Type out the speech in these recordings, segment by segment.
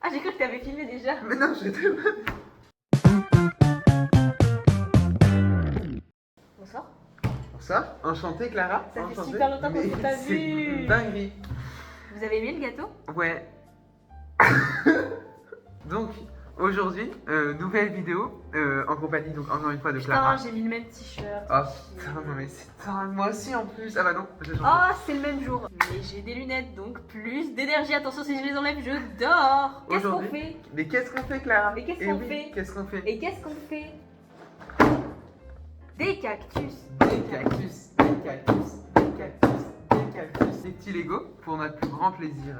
Ah, j'ai cru que t'avais filmé déjà. Mais non, j'étais pas. Bonsoir. Bonsoir, enchanté Clara. Ça fait Enchanté. super longtemps qu'on Mais s'est pas c'est vu. une dinguerie. Vous avez aimé le gâteau? Ouais. Donc, aujourd'hui, nouvelle vidéo en compagnie, donc encore une fois, de Clara. Putain, j'ai mis le même t-shirt. Oh putain, non mais c'est dingue, moi aussi en plus. Ah bah non, j'ai changé. Oh, c'est le même jour. Mais j'ai des lunettes, donc plus d'énergie. Attention, si je les enlève, je dors. Qu'est-ce qu'on Aujourd'hui. fait? Mais qu'est-ce qu'on fait, Clara? Mais qu'est-ce Eh qu'on oui, fait? Qu'est-ce qu'on fait? Et qu'est-ce qu'on fait? Des cactus. Des cactus, des cactus, des cactus, des cactus. Des petits Lego pour notre plus grand plaisir.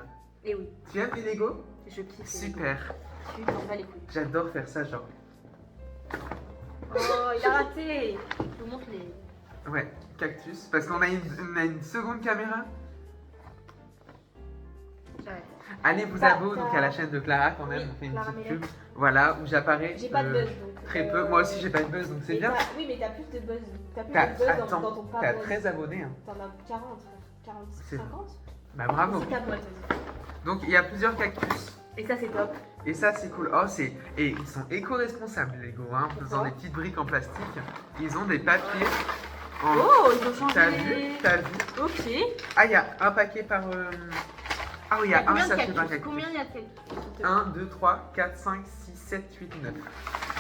Et oui, Tu aimes les Lego? je kiffe. les Super. Legos. Tu t'en bats les couilles. J'adore faire ça, genre. Oh, il a raté. Je vous montre les. Ouais, cactus. Parce qu'on a une seconde caméra. J'arrête. Allez vous abonner donc à la chaîne de Clara quand même, Oui, on fait une Clara petite Mélène. pub. Voilà, où j'apparais. J'ai pas de buzz donc. Très peu. Moi aussi j'ai pas de buzz donc c'est mais bien. Oui, mais t'as plus de buzz. T'as plus T'as de buzz dans attends, ton pas t'as buzz. 13 abonnés. Hein. T'en as 40, 46, C'est 50. Bah bravo. C'est ta boîte. Donc il y a plusieurs cactus. Et ça, c'est top. Et ça c'est cool. Oh c'est. Et ils sont éco-responsables les Lego, hein, en faisant Pourquoi des petites briques en plastique. Ils ont des papiers. En... Oh, ils ont changé. T'as vu? T'as vu? Ok. Ah il y a un paquet par. Ah oui, il y a un combien de sachet par cactus? cactus. Combien il y a de cactus? 1, 2, 3, 4, 5, 6, 7, 8, 9.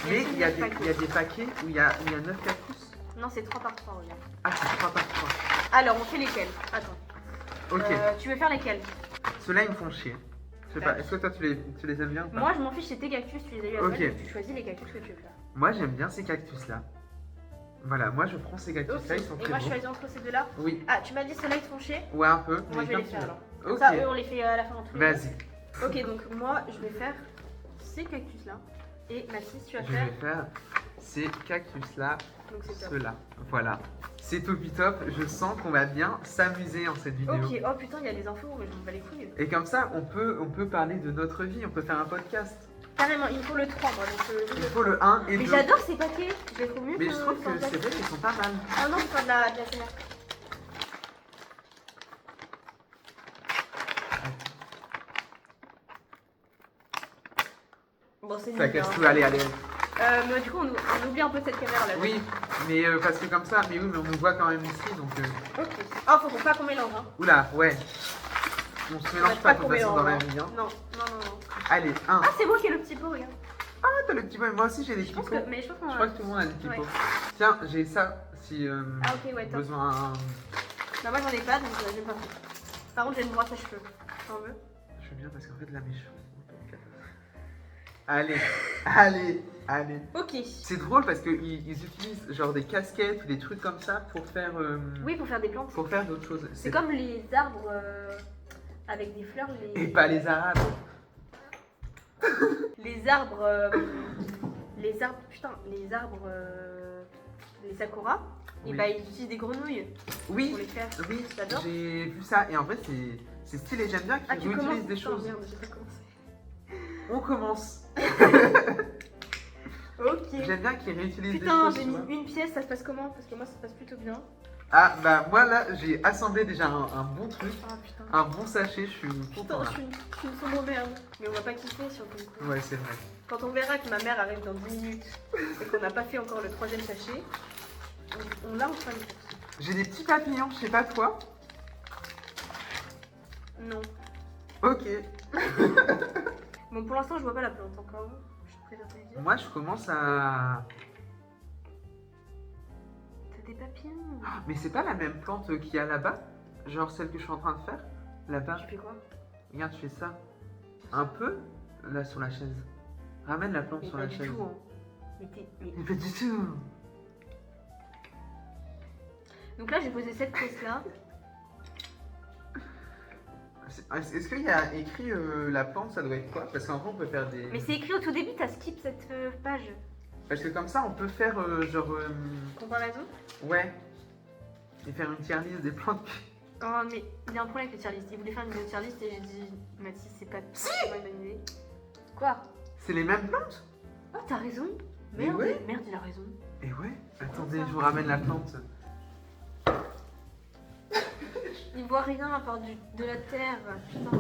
Mais il y a des paquets où il y a 9 cactus. Non, c'est 3 par 3, regarde. Ah, c'est 3 par 3. Alors, on fait lesquels? Attends. Ok. Tu veux faire lesquels? Ceux-là, ils me font chier. Je sais pas, est-ce que toi, tu les aimes bien ou pas? Moi, je m'en fiche, c'est tes cactus, tu les as eu à Ok. toi, donc tu choisis les cactus que tu veux faire. Moi, j'aime bien ces cactus-là. Voilà, moi, je prends ces cactus-là, Ok. ils sont Et très moi, je beaux. choisis entre ces deux-là. Oui, Ah, tu m'as dit ceux-là, ils te font chier? ouais, un peu. Moi, mais je vais comme les tu faire veux. alors. Ok, Ça, eux, on les fait à la fin entre les deux. vas-y. Ok, donc moi, je vais faire ces cactus-là. Et Mathis, tu vas Je faire. vais faire ces cactus-là, Donc, c'est top. ceux-là. Voilà. C'est topi top. Je sens qu'on va bien s'amuser en cette vidéo. Ok, oh putain, il y a des infos, mais je m'en bats les couilles. Et comme ça, on peut parler de notre vie, on peut faire un podcast. Carrément, il me faut le 3, moi. Donc, Il faut le 1 et mais 2. j'adore ces paquets, je les trouve mieux Mais que je trouve sans que c'est vrai plastique. qu'ils sont pas mal. Ah non, c'est pas de la CMR. Bon, c'est Ça nul. casse hein. tout, allez, allez. Mais du coup, on oublie un peu cette caméra là. Oui, mais parce que comme ça, mais oui, mais on nous voit quand même ici, donc... Ok. Oh, faut pas qu'on mélange. Hein. Oula, ouais. On se mélange pas de toute façon dans la vie, hein. Non, non, non, non. Allez, 1. Ah, c'est moi qui ai le petit pot, regarde. Ah, t'as le petit pot, moi aussi j'ai des Je petits pense pots. que. Mais je pense qu'on Je a. crois que tout le monde a des petits Ouais. pots. Tiens, j'ai ça, si Ah, ok, ouais, top. besoin... Non, moi j'en ai pas, donc j'ai pas fait. Par contre, j'ai une brosse à cheveux. T'en veux? Je veux bien parce qu'en fait, là, mes cheveux... Allez, allez, allez. Ok. C'est drôle parce qu'ils utilisent genre des casquettes ou des trucs comme ça pour faire... Oui, pour faire des plantes. Pour faire d'autres choses. C'est comme les arbres avec des fleurs. Et pas les arabes. Les arbres. Les arbres. Putain, les arbres. Les sakura. Et Oui. bah, ils utilisent des grenouilles pour Oui, les faire. oui, T'adores? j'ai vu ça et en fait c'est stylé, j'aime bien Ah, qu'ils tu commences? réutilisent des Putain, choses. Merde, j'ai pas commencé. On commence. Ok. J'aime bien qu'ils réutilisent des Putain, choses. j'ai tu mis vois. une pièce, ça se passe comment? Parce que moi, ça se passe plutôt bien. Ah bah moi là j'ai assemblé déjà un bon truc, Ah putain. un bon sachet, je suis Putain, content là. je suis une sombre merde. Mais on va pas kiffer sur le coup. Ouais c'est vrai. Quand on verra que ma mère arrive dans 10 minutes et qu'on n'a pas fait encore le 3e sachet, on l'a enfin une. J'ai des petits papillons, je sais pas toi. Non. Ok. Bon, pour l'instant, je vois pas la plante encore. Je préfère te le dire. Moi je commence à... T'as des papillons. Ah, mais c'est pas la même plante qu'il y a là-bas? Genre celle que je suis en train de faire? Là-bas. Tu fais quoi? Regarde, je fais ça. Un peu là sur la chaise. Ramène la plante Mais sur pas la du chaise. tout. Hein. Mais t'es. Mais... Mais pas du tout. Donc là, j'ai posé cette pièce là. Est-ce qu'il y a écrit la plante, ça doit être quoi? Parce qu'en vrai, on peut faire des... Mais c'est écrit au tout début, t'as skip cette page. Parce que comme ça, on peut faire genre... Comparaison? Ouais. Et faire une tier list des plantes. Oh, mais il y a un problème avec le tier list. Il voulait faire une tier list et j'ai dit, Mathis, c'est pas une bonne idée. Quoi? C'est les mêmes plantes? Oh, t'as raison. Mais Merde, ouais. merde, il a raison. Et ouais. Attendez, je vous ramène la plante. Il voit rien à part de la terre. Putain.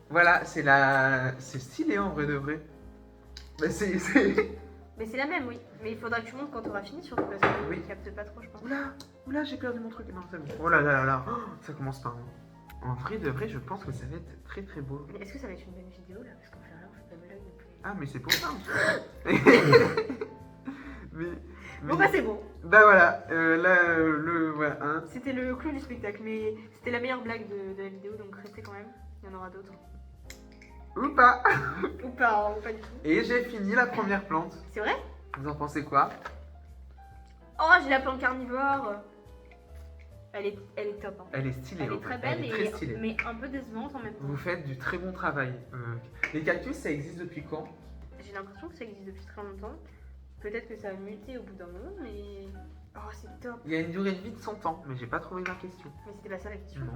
Voilà, c'est stylé en vrai de vrai. Bah, Mais c'est la même, oui. Mais il faudra que tu montes quand tu auras fini, surtout parce que Oui. tu captes pas trop, je pense. Oula, j'ai perdu mon truc. Non, c'est bon. Oh là là là là. Oh, ça commence pas. En vrai de vrai, je pense que ça va être très très beau. Mais est-ce que ça va être une bonne vidéo là? Parce qu'on fait rien, on fait pas de blague non plus. Ah, mais c'est pour ça. mais, Bon, bah c'est bon. Bah voilà, le voilà, hein. C'était le clou du spectacle, mais c'était la meilleure blague de la vidéo, donc restez quand même. Il y en aura d'autres. Ou pas. Ou pas, ou pas du tout. Et j'ai fini la première plante. C'est vrai? Vous en pensez quoi? Oh, j'ai la plante carnivore. Elle est top. Hein. Elle est stylée. Elle est très belle, Elle est très stylée. mais un peu décevante en même temps. Vous faites du très bon travail. Les cactus, ça existe depuis quand? J'ai l'impression que ça existe depuis très longtemps. Peut-être que ça a muté au bout d'un moment, mais... Oh, c'est top. Il y a une durée de vie de 100 ans, mais j'ai pas trouvé la question. Mais c'était pas ça la question. Non.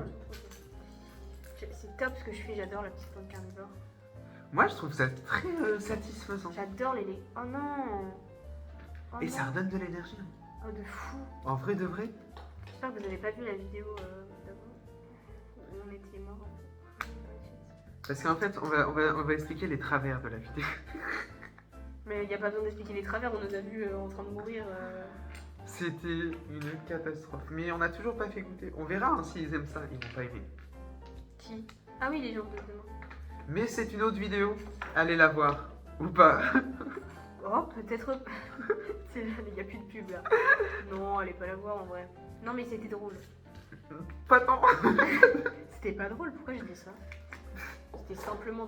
C'est top ce que je fais, j'adore la petite plante carnivore. Moi, je trouve ça très satisfaisant. J'adore les... Oh non. Oh Et non. ça redonne de l'énergie. Oh, de fou. En vrai de vrai. J'espère que vous n'avez pas vu la vidéo d'avant. Où on était morts. En fait. Parce qu'en fait, on va expliquer les travers de la vidéo. Mais il n'y a pas besoin d'expliquer les travers, on nous a vus en train de mourir. C'était une catastrophe. Mais on n'a toujours pas fait goûter. On verra hein, s'ils aiment ça. Ils vont pas aimer. Qui? Ah oui, les gens de demain. Mais c'est une autre vidéo. Allez la voir. Ou pas. Oh, peut-être. Il n'y a plus de pub là. Non, allez pas la voir en vrai. Non, mais c'était drôle. Pas tant. C'était pas drôle, pourquoi je dis ça? C'était simplement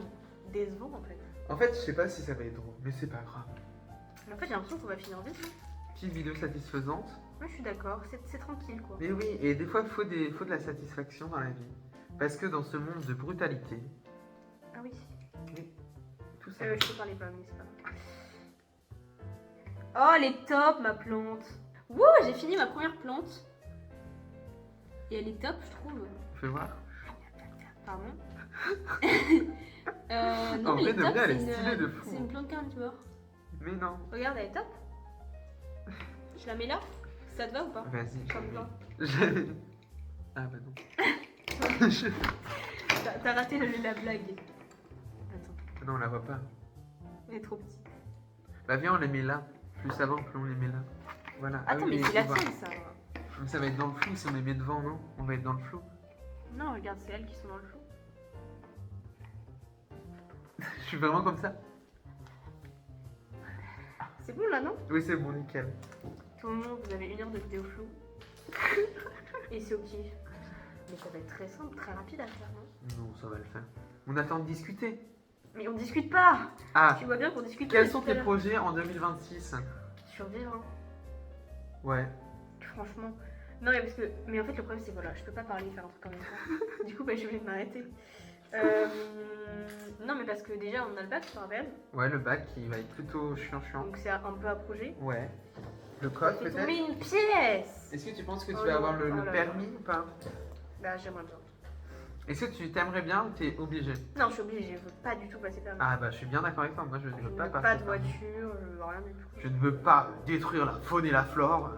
décevant en fait. En fait, je sais pas si ça va être drôle, mais c'est pas grave. Mais en fait, j'ai l'impression qu'on va finir vite. Hein. Petite vidéo satisfaisante. Moi, je suis d'accord, c'est tranquille quoi. Mais oui, et des fois, il faut de la satisfaction dans la vie. Parce que dans ce monde de brutalité, Ah oui. tout ça. Je te parlais pas, mais c'est pas grave. Oh, elle est top ma plante. Wouh, j'ai fini ma première plante. Et elle est top, je trouve. Fais voir. Pardon. En non, vrai, de vrai, elle est c'est stylée de fou. C'est une plante carnivore. Mais non. Regarde, elle est top. Je la mets là. Ça te va ou pas? Vas-y. Ça me va. Ah bah non. T'as raté la blague. Attends, Non, on la voit pas. elle est trop petite. Bah viens, on les met là. Plus ça va, plus on les met là. Voilà. Attends, mais c'est la tienne ça. Mais ça va être dans le flou si on les met devant, non? On va être dans le flou. Non, regarde, c'est elles qui sont dans le flou. Je suis vraiment comme ça? C'est bon là, non? Oui, c'est bon, nickel. Tout le monde, vous avez 1 heure de vidéo floue. Et c'est ok. Mais ça va être très simple, très rapide à faire, non? Non, ça va le faire. On attend de discuter. Mais on discute pas! Ah, Tu vois bien qu'on discute quels pas sont tout à tes l'heure. projets en 2026? Survivre, hein. Ouais. Franchement. Non, mais parce que. Mais en fait, le problème, c'est voilà, je peux pas parler et faire un truc en même temps. Du coup, bah, je suis obligée de m'arrêter. Non, mais parce que déjà, on a le bac, tu te rappelles? Ouais, le bac qui va être plutôt chiant. Donc, c'est un peu à projet. Ouais. Le J'ai code fait peut-être? tomber une pièce! Est-ce que tu penses que tu Oh vas non, avoir oh le là là. permis ou pas? Bah, j'aimerais bien. Est-ce que tu t'aimerais bien ou t'es obligé? Non, je suis obligée, je veux pas du tout passer permis. Ah bah je suis bien d'accord avec toi, moi je ne Je veux ne pas veux passer pas de permis. voiture, je veux rien du tout. Je ne veux pas détruire la faune et la flore.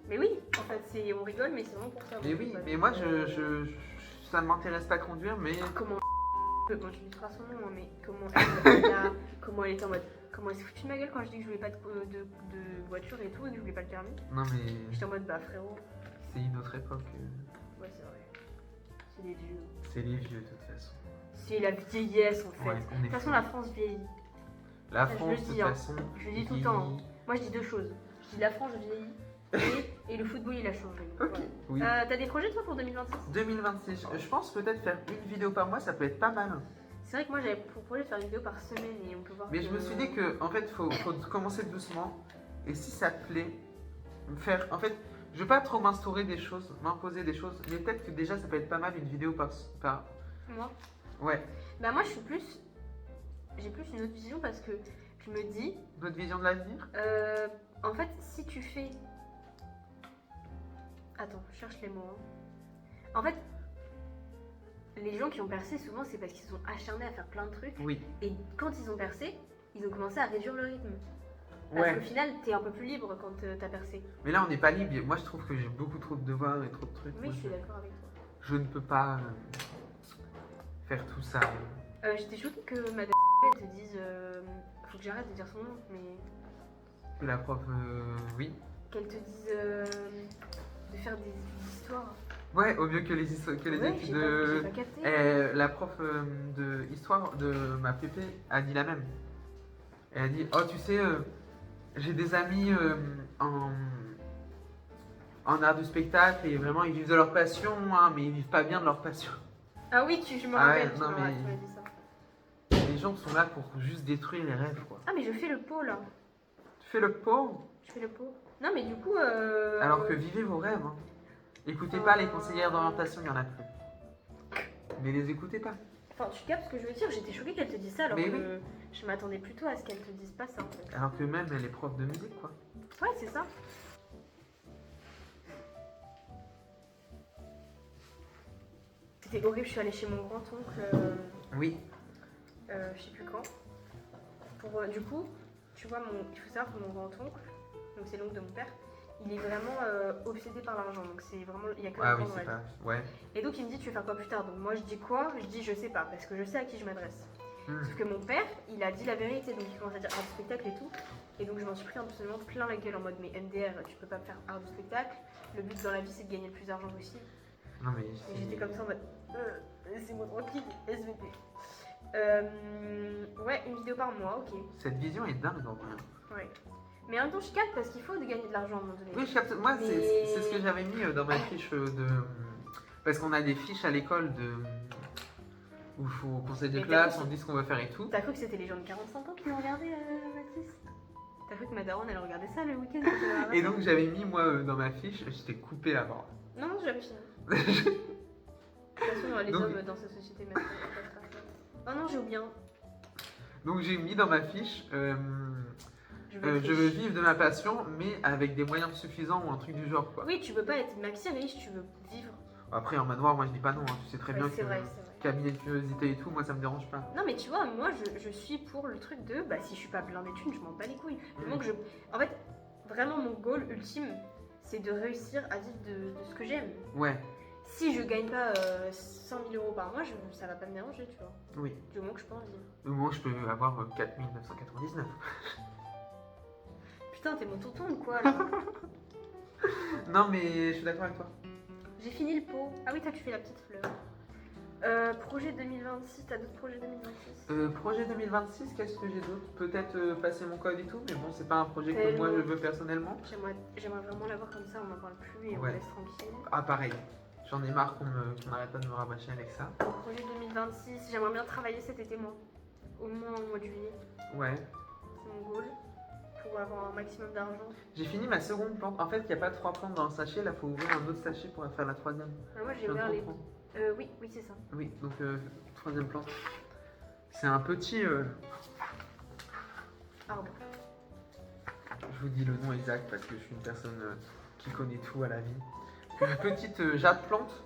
Mais oui, en fait, on rigole, mais c'est vraiment pour ça. Mais donc, oui, pas mais de- moi ça ne m'intéresse pas conduire, mais Comment quand tu lui feras son nom, hein, mais comment elle était en mode. Comment elle s'est foutue de ma gueule quand je dis que je voulais pas de voiture et tout, et que je voulais pas le permis? non mais J'étais en mode bah frérot, c'est une autre époque. ouais c'est vrai. C'est des vieux. C'est les vieux de toute façon. C'est la vieillesse en fait. Ouais, on est De toute façon, fou. la France vieillit. La je France le de dis, toute hein. façon. Je le dis tout le temps. Moi je dis 2 choses. Je dis la France vieillit et le football il a changé. Ok, Voilà. oui. T'as des projets toi pour 2026? 2026, je pense peut-être faire une vidéo par mois, ça peut être pas mal. C'est vrai que moi j'avais pour projet de faire une vidéo par semaine et on peut voir Mais que... je me suis dit que en fait faut commencer doucement et si ça te plaît, faire. En fait, je veux pas trop m'instaurer des choses, m'imposer des choses, mais peut-être que déjà ça peut être pas mal une vidéo par. Moi Ouais. Bah moi je suis plus... J'ai plus une autre vision parce que je me dis... Votre vision de l'avenir? En fait si tu fais... Attends, je cherche les mots. Hein. En fait, les gens qui ont percé souvent c'est parce qu'ils se sont acharnés à faire plein de trucs. Oui. Et quand ils ont percé, ils ont commencé à réduire le rythme. Parce Ouais. qu'au final, t'es un peu plus libre quand t'as percé. Mais là on n'est pas libre. Moi je trouve que j'ai beaucoup trop de devoirs et trop de trucs. Oui, Moi, je suis d'accord avec toi. je ne peux pas faire tout ça. J'étais choquée que madame elle te dise. Faut que j'arrête de dire son nom, mais. Que la prof, oui. Qu'elle te dise de faire des études d'histoire. Ouais, au mieux que les, que les Ouais, études j'ai pas capté. La prof de histoire de ma PP a dit la même. Elle a dit, oh tu sais, j'ai des amis en art du spectacle et vraiment ils vivent de leur passion, hein, mais ils vivent pas bien de leur passion. Ah oui, je me Ah rappelle, ouais, tu non, m'as mais- tu m'as dit ça. Les gens sont là pour juste détruire les rêves, quoi. Ah mais je fais le pot là. Tu fais le pauvre, Je fais le pot. Non mais du coup. alors que vivez vos rêves. Hein. Écoutez pas les conseillères d'orientation, il y en a plus. Mais les écoutez pas. Enfin, tu captes ce que je veux dire, j'étais choquée qu'elle te dise ça alors Mais que je m'attendais plutôt à ce qu'elle te dise pas ça en fait. Alors que même elle est prof de musique, quoi. Ouais, c'est ça. C'était horrible, je suis allée chez mon grand-oncle, Oui. je sais plus quand. Pour, du coup, tu vois, il faut savoir que mon grand-oncle, donc c'est l'oncle de mon père, il est vraiment obsédé par l'argent. Donc c'est vraiment, il y a que Ah l'argent oui, dans c'est la vie. pas. Ouais. Et donc il me dit, tu veux faire quoi plus tard? Donc moi je dis quoi? Je dis, je sais pas, parce que je sais à qui je m'adresse. Hmm. Sauf que mon père, il a dit la vérité, donc il commence à dire art du spectacle et tout. Et donc je m'en suis pris absolument plein la gueule en mode, mais MDR, tu peux pas faire art du spectacle. Le but dans la vie, c'est de gagner le plus d'argent possible. Non mais. Et j'étais comme ça en mode, laissez-moi tranquille, SVP. Ouais, une vidéo par mois, ok. Cette vision est dingue en vrai. Ouais. Mais en même temps, je capte parce qu'il faut de gagner de l'argent à un moment donné. Oui, je capte. Moi, Mais- c'est ce que j'avais mis dans ma fiche de. Parce qu'on a des fiches à l'école de. Où il faut au conseil de Mais classe, t'as- on dit ce qu'on veut faire et tout. T'as cru que c'était les gens de 45 ans qui nous regardaient, Mathis? T'as cru que ma daronne, elle regardait ça le week-end quand elle avait Et un donc, j'avais mis, moi, dans ma fiche, j'étais coupé la parole. Non, non, j'ai jamais fini. De toute façon, les Donc- hommes dans cette société maintenant. Oh non, j'ai oublié un. Donc, j'ai mis dans ma fiche. Je veux être Je veux riche. vivre de ma passion, mais avec des moyens suffisants ou un truc du genre, quoi. Oui, tu veux pas être maxi riche, tu veux vivre. Après, en manoir, moi, je dis pas non. Hein. Tu sais très Ouais, bien c'est que vrai, c'est vrai. cabinet de curiosité et tout, moi, ça me dérange pas. Non, mais tu vois, moi, je suis pour le truc de, bah, si je suis pas blindée de thunes, je m'en bats les couilles. Du moment que je... En fait, vraiment, mon goal ultime, c'est de réussir à vivre de ce que j'aime. Ouais, Si je gagne pas 100 000 euros par mois, ça va pas me déranger, tu vois. oui. Du moment que je peux en vivre. Moi, je peux avoir 4999. Putain, t'es mon tonton ou quoi, là? Non, mais je suis d'accord avec toi. J'ai fini le pot. Ah oui, toi, tu fais la petite fleur. Projet 2026, t'as d'autres projets 2026? Projet 2026, qu'est-ce que j'ai d'autre? Peut-être passer mon code et tout, mais bon, c'est pas un projet que Tellement. moi je veux personnellement. J'aimerais vraiment l'avoir comme ça, on n'en parle plus et on Ouais. laisse tranquille. Ah, pareil. J'en ai marre qu'on n'arrête pas de me rabâcher avec ça. Projet 2026, j'aimerais bien travailler cet été, moi. Au moins au mois de juillet. Ouais. C'est mon goal. Pour avoir un maximum d'argent. J'ai fini ma seconde plante. En fait, il n'y a pas 3 plantes dans le sachet. Là, il faut ouvrir un autre sachet pour faire la troisième. Moi, Je j'ai viens de ouvert les. comprendre. Oui, c'est ça. Oui, donc troisième plante. C'est un petit. Arbre. Je vous dis le nom exact parce que je suis une personne qui connaît tout à la vie. Une petite jade plante.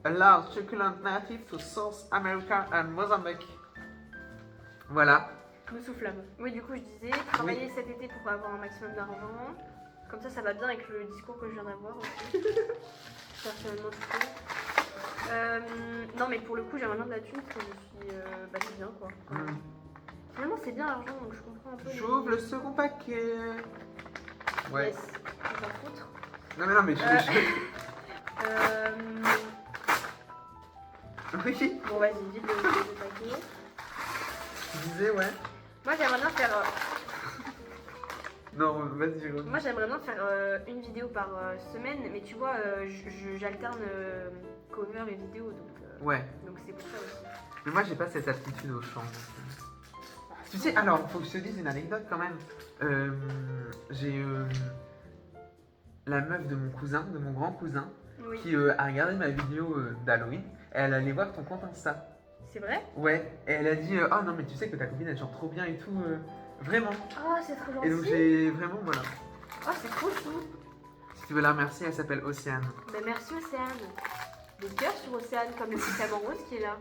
A large succulent native to South America and Mozambique. Voilà. Nous soufflâmes. Oui, du coup, je disais, travailler cet été pour avoir un maximum d'argent. Comme ça va bien avec le discours que je viens d'avoir aussi. Personnellement, du coup. Non, mais pour le coup, j'aimerais bien de la thune parce que je suis. Bah, c'est bien quoi. Mm. Finalement, c'est bien l'argent donc je comprends un peu. J'ouvre le second paquet. Ouais. Yes, on s'en foutre. Non, mais non, mais Oui. Bon, vas-y, vite le paquet. Tu disais, ouais. Moi, j'aimerais bien faire. Non, vas-y. Moi, j'aimerais bien faire une vidéo par semaine, mais tu vois, j'alterne cover et vidéo, Ouais. donc c'est pour ça aussi. Mais moi, j'ai pas cette aptitude au chant. Tu sais, alors, faut que je te dise une anecdote quand même. J'ai la meuf de mon cousin, de mon grand cousin, Oui. qui a regardé ma vidéo d'Halloween et elle allait voir ton compte Insta. C'est vrai? Ouais, et elle a dit oh non, mais tu sais que ta copine elle chante trop bien et tout, vraiment. Oh, c'est trop gentil. Et donc, j'ai vraiment, voilà. Oh, c'est trop chou. Si tu veux la remercier, elle s'appelle Océane. Bah, merci Océane. Des cœurs sur Océane, comme le petit diamant rose qui est là.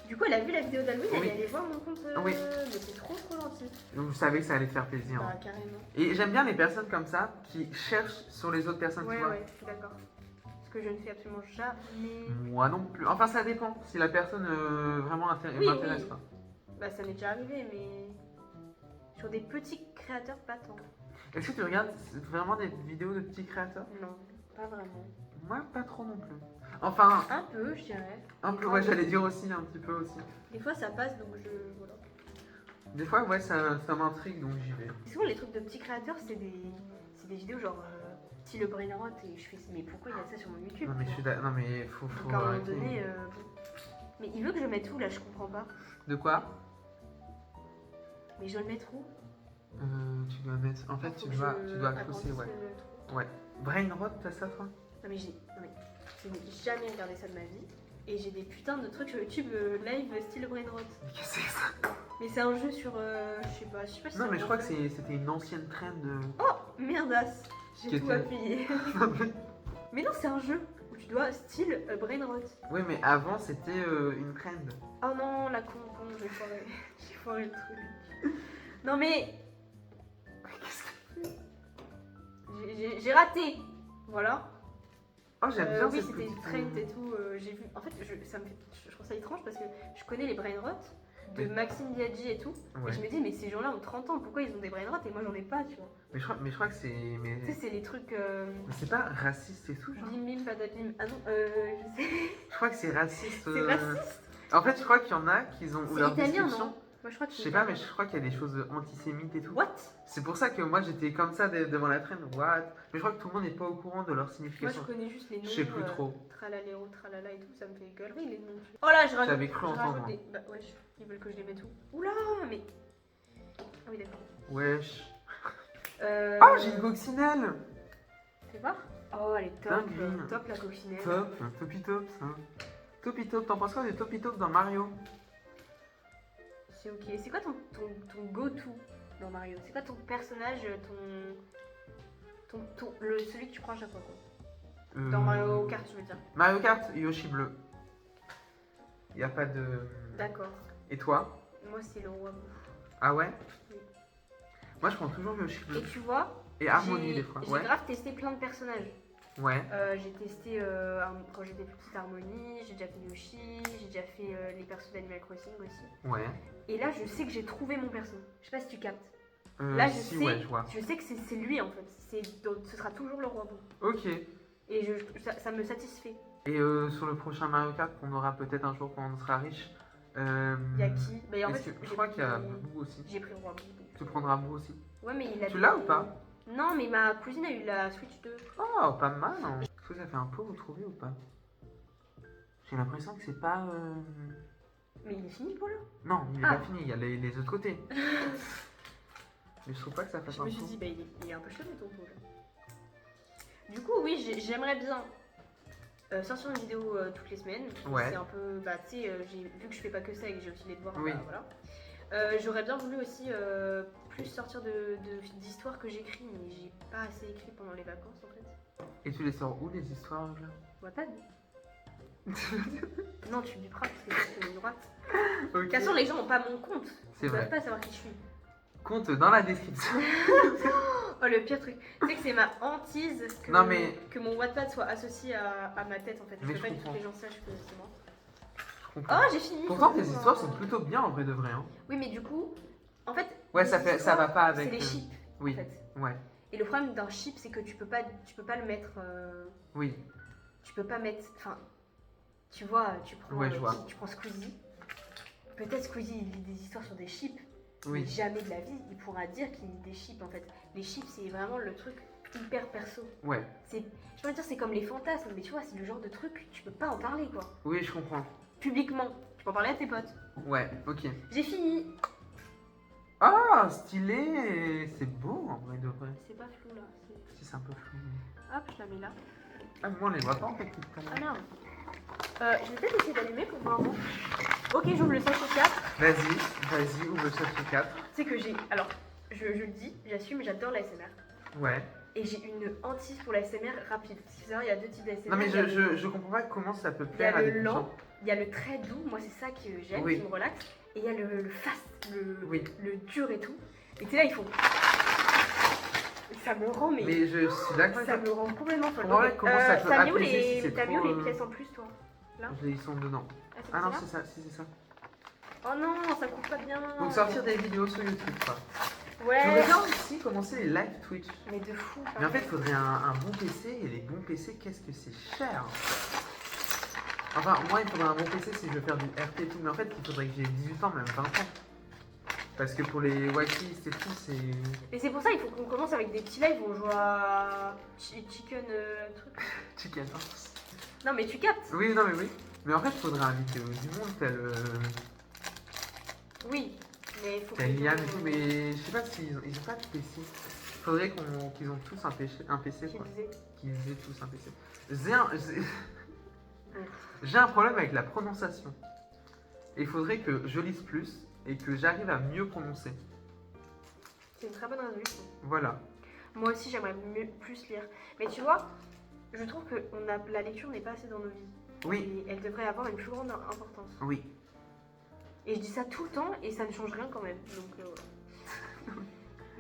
Du coup, elle a vu la vidéo d'Halloween, elle Oui. est allée voir mon compte. Oui. Mais c'est trop gentil. Donc, je savais que ça allait te faire plaisir. Bah, carrément. Et j'aime bien les personnes comme ça qui cherchent sur les autres personnes, Ouais, tu vois. ouais, je suis d'accord. Parce que je ne fais absolument jamais. Moi non plus. Enfin, ça dépend. Si la personne vraiment Oui, m'intéresse, oui. quoi. Bah ça m'est déjà arrivé, mais sur des petits créateurs, pas tant. Est-ce que tu regardes vraiment des vidéos de petits créateurs? Non, pas vraiment. Moi, pas trop non plus. Enfin, Un peu, je dirais. un Des peu, fois, ouais, j'allais dire aussi, un petit peu aussi. Des fois ça passe, donc voilà. Des fois, ouais, ça m'intrigue, donc j'y vais. Et souvent les trucs de petits créateurs, c'est des vidéos genre style le brain rot et je fais mais pourquoi il y a ça sur mon YouTube? Non, mais tu vois. non, mais faut Donc à un moment arrêter. donné, bon. Mais il veut que je mette où là, je comprends pas. De quoi? Mais je dois le mettre où? Tu dois mettre. En fait, Faut tu que dois je pousser, agrandisse ouais. le truc. Ouais. Brain rot, t'as ça, toi? Non mais je n'ai jamais regardé ça de ma vie. Et j'ai des putains de trucs sur YouTube live style brain rot. Mais qu'est-ce que c'est que ça? Mais c'est un jeu sur, je sais pas si Non, c'est mais un je crois que jeu. c'était une ancienne trend. Oh merdasse, Qui j'ai tout était- appuyé. Mais non, c'est un jeu où tu dois style brain rot. Oui, mais avant, c'était une trend. Oh non, la con, j'ai foiré. J'ai foiré le truc. Non mais j'ai raté. Voilà. Oh, j'aime bien Oui, cette c'était une petite, trend et tout. J'ai vu. En fait, je trouve ça étrange parce que je connais les brain rot de Oui. Maxime Biaggi et tout. Ouais. Et je me dis, mais ces gens-là ont 30 ans, pourquoi ils ont des brain rot et moi j'en ai pas, tu vois. Mais je crois que c'est. Mais Tu sais, c'est les trucs. mais c'est pas raciste et tout, genre. Bim bim patapim. Ah non, je sais. Je crois que c'est raciste. C'est raciste. En fait, je crois qu'il y en a qui ont. ou C'est leur italien, description- non? Moi je crois que Je c'est sais pas, mais italien. je crois qu'il y a des choses antisémites et tout. What? C'est pour ça que moi j'étais comme ça devant la traîne. What? Mais je crois que tout le monde n'est pas au courant de leur Moi je signification. connais juste les noms. Je sais plus trop. Tralaléro, tralala et tout, ça me fait gueulerie les noms. Oh là, je rajoute. J'avais cru je entendre, rajoute moi. des. Bah ouais, ils veulent que je les mette où? Oula, mais. Ah oui, d'accord. Wesh. Euh... Oh, j'ai une coccinelle! Fais voir. Oh, elle est top. Dinguerie. Top la coccinelle. Top, Topi Top, ça. Topi Top, t'en penses quoi de Topi Top dans Mario? C'est ok. C'est quoi ton go-to dans Mario? C'est quoi ton personnage, celui que tu prends à chaque fois quoi? Dans Mario Kart, je veux dire. Mario Kart, Yoshi bleu. Y a pas de. D'accord. Et toi? Moi, c'est le roi bouffe. Ah ouais? Oui. Moi je prends toujours Yoshi bleu. Et tu vois, Et Harmonie des fois. j'ai Ouais. grave testé plein de personnages. Ouais. J'ai testé quand j'étais plus petite Harmonie, j'ai déjà fait Yoshi, j'ai déjà fait les persos d'Animal Crossing aussi. Ouais. Et là, je sais que j'ai trouvé mon perso. Je sais pas si tu captes. Là, je si, sais, ouais, je vois. je sais que c'est lui en fait. Donc, ce sera toujours le roi bouffe. Ok. Et ça me satisfait. Et sur le prochain Mario Kart qu'on aura peut-être un jour quand on sera riche. Il y a qui? Bah, en est-ce fait, que- je crois qu'il y a Boo aussi. J'ai pris le roi bouffe. Tu prendras Boo aussi. Ouais, mais il a. Tu l'as ou pas? Non, mais ma cousine a eu la Switch 2. Oh, pas mal. Hein. Est-ce que ça fait un peu vous trouvez ou pas? J'ai l'impression que c'est pas. Mais il est fini pour là. Non, il est Ah. pas fini, il y a les autres côtés. Mais je trouve pas que ça fasse Je un me suis peu. dit, bah il est un peu chelou ton pot là. Du coup, oui, j'aimerais bien sortir une vidéo toutes les semaines. Ouais. C'est un peu, bah tu sais, vu que je fais pas que ça et que j'ai aussi les devoirs, Oui. bah, voilà. J'aurais bien voulu aussi plus sortir d'histoires que j'écris, mais j'ai pas assez écrit pendant les vacances en fait. Et tu les sors où les histoires là? Wattpad. Non, tu biperas parce que c'est une droite. Ok. De toute façon, les gens n'ont pas mon compte. C'est Ils vrai. peuvent pas savoir qui je suis. Compte dans la description. Oh, le pire truc. Tu sais que c'est ma hantise que, Non, mais- que mon Wattpad soit associé à ma tête en fait. Je Mais veux je pas que tous comprends. les gens sachent que c'est moi. Je comprends. Oh, j'ai fini. Pourtant tes histoires sont plutôt bien en vrai de vrai. Hein. Oui, mais du coup, en fait. Ouais, les ça histoires, va pas avec. C'est les chips Oui. en fait. Ouais. Et le problème d'un chip, c'est que tu peux pas le mettre. Oui. Tu peux pas mettre. Enfin, tu vois, tu prends, Ouais, je vois. tu prends Squeezie. Peut-être Squeezie il lit des histoires sur des chips. Mais Oui. jamais de la vie, il pourra dire qu'il lit des chips en fait. Les chips, c'est vraiment le truc hyper perso. Ouais. Je peux dire, c'est comme les fantasmes, mais tu vois, c'est le genre de truc, tu peux pas en parler quoi. Oui, je comprends. Publiquement. Tu peux en parler à tes potes. Ouais, ok. J'ai fini. Ah, stylé. C'est beau en vrai de vrai. C'est pas flou là. Si c'est un peu flou. Hop, je la mets là. Ah, moi on les voit pas en fait. Quand Ah même. merde. Je vais peut-être essayer d'allumer pour voir un moment. Ok, j'ouvre le sachet 4. Vas-y, ouvre le chapitre 4. Tu sais que j'ai. Alors, je le dis, j'assume, j'adore l'ASMR. Ouais. Et j'ai une hantise pour l'ASMR rapide. Parce qu'il faut savoir, il y a deux types d'ASMR. Non mais Il y a je comprends pas comment ça peut il y a plaire à le des lent, gens. il y a le très doux, moi c'est ça que j'aime, Oui. qui me relaxe. Et il y a le fast, Oui. le dur et tout. Et tu sais là, il faut. Ça me rend, mais je suis d'accord. ça me rend complètement folle. Ouais, Ok, comment ça peut t'as mis où apaiser si les, c'est t'as mis où trop, les pièces en plus, toi? Là? Ils sont dedans. Ah, c'est Ah non, ça? c'est ça, si c'est ça. Oh non, ça coupe pas bien. Donc sortir des vidéos sur YouTube, quoi. Ouais. J'aurais bien aussi commencé les live Twitch. Mais de fou. Mais en fait, il faudrait un bon PC, et les bons PC, qu'est-ce que c'est cher. Enfin, moi, il faudrait un bon PC si je veux faire du RP et tout, mais en fait, il faudrait que j'ai 18 ans, même 20 ans. Parce que pour les whitelistes et tout, c'est... Et c'est pour ça il faut qu'on commence avec des petits lives où on joue à chicken truc. Chicken. Non mais tu captes. Oui, non, mais oui. Mais en fait, il faudrait inviter du monde, tel... Oui, mais il faut tel Liam et qu'on- tout, mais je sais pas s'ils ont pas de PC. Il faudrait qu'ils ont tous un PC, Qui quoi. disait. Qu'ils aient tous un PC. J'ai un problème avec la prononciation. Et il faudrait que je lise plus et que j'arrive à mieux prononcer. C'est une très bonne résolution. Voilà. Moi aussi j'aimerais mieux plus lire. Mais tu vois, je trouve que la lecture n'est pas assez dans nos vies. Oui, Et elle devrait avoir une plus grande importance. oui. Et je dis ça tout le temps et ça ne change rien quand même. Donc voilà.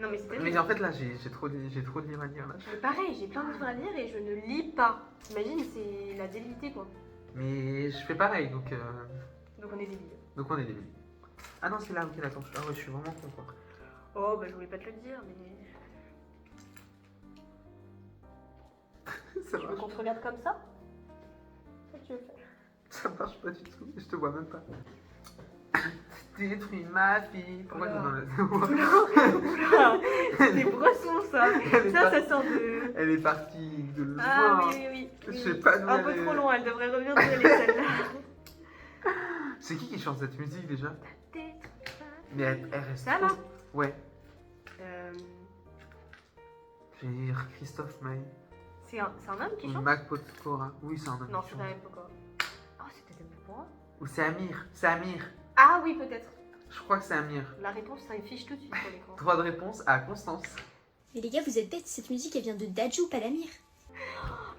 Non mais c'est terrible. Mais en fait là, j'ai trop de livres à lire là. Mais pareil, j'ai plein de livres à lire et je ne lis pas. T'imagines, c'est la débilité quoi. Mais je fais pareil, donc Donc on est débiles. on est débiles. Ah non, c'est là, ok, attends. Ah ouais, je suis vraiment con quoi. Oh bah je voulais pas te le dire mais... Ça Tu veux marche, qu'on te regarde comme ça? Qu'est-ce que tu veux faire? ça marche pas du tout, je te vois même pas. Détruis ma fille. Pourquoi Oula. tu dans la... Oula, c'est des bressons ça. Elle est Ça, partie- ça sort de... Elle est partie de loin. Ah oui, oui, oui. Je oui. sais pas d'où Un elle peu est. trop loin, elle devrait revenir d'où elle est celle-là. C'est qui chante cette musique déjà? Mais elle reste. Ça, trop- là Ouais. Euh, Je vais dire Christophe Maé. c'est un homme qui Ou chante? Mac Potkora. Oui, c'est un homme. Non, qui c'est chante. quand même pas quoi. Oh, c'est peut-être un peu pour moi. Ou c'est Amir. C'est Amir. Ah oui, peut-être. Je crois que c'est Amir. La réponse s'affiche tout de suite sur l'écran. Droit de réponse à Constance. Mais les gars, vous êtes bêtes, cette musique elle vient de Dajou Palamir.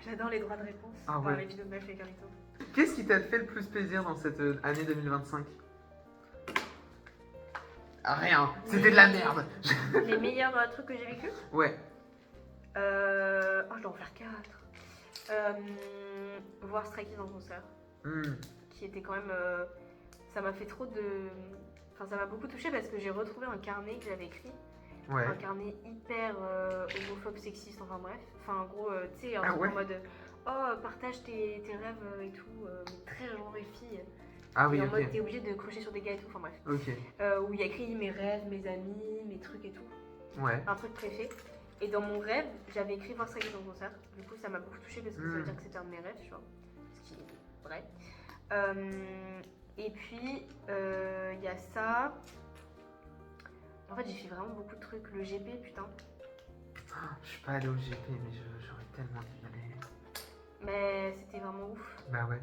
J'adore les droits de réponse Ah dans ouais. les vidéos de Match et Carlito. Qu'est-ce qui t'a fait le plus plaisir dans cette année 2025? Ah, rien. C'était de la merde. Les meilleurs trucs que j'ai vécu Ouais. Oh, je dois en faire 4. Voir Stray Kids en concert, Hmm. qui était quand même... ça m'a fait trop de... Enfin, ça m'a beaucoup touché parce que j'ai retrouvé un carnet que j'avais écrit. Ouais. Un carnet hyper homophobe, sexiste, enfin bref. Enfin, en gros, tu sais, un Ah truc ouais. en mode... Oh, partage tes rêves et tout, mais très genre et fille. Ah oui, et en mode, ok. t'es obligé de crocher sur des gars et tout, enfin bref. Ok. Où il y a écrit mes rêves, mes amis, mes trucs et tout. Ouais. Un truc préfet. Et dans mon rêve, j'avais écrit voir Stray Kids en concert. Du coup, ça m'a beaucoup touchée parce que ça veut dire que c'était un de mes rêves, tu vois. Ce qui est vrai. Et puis, il y a ça. En fait, j'ai fait vraiment beaucoup de trucs. Le GP, putain. Je suis pas allé au GP, mais j'aurais tellement dû y aller. Mais c'était vraiment ouf. Bah ouais.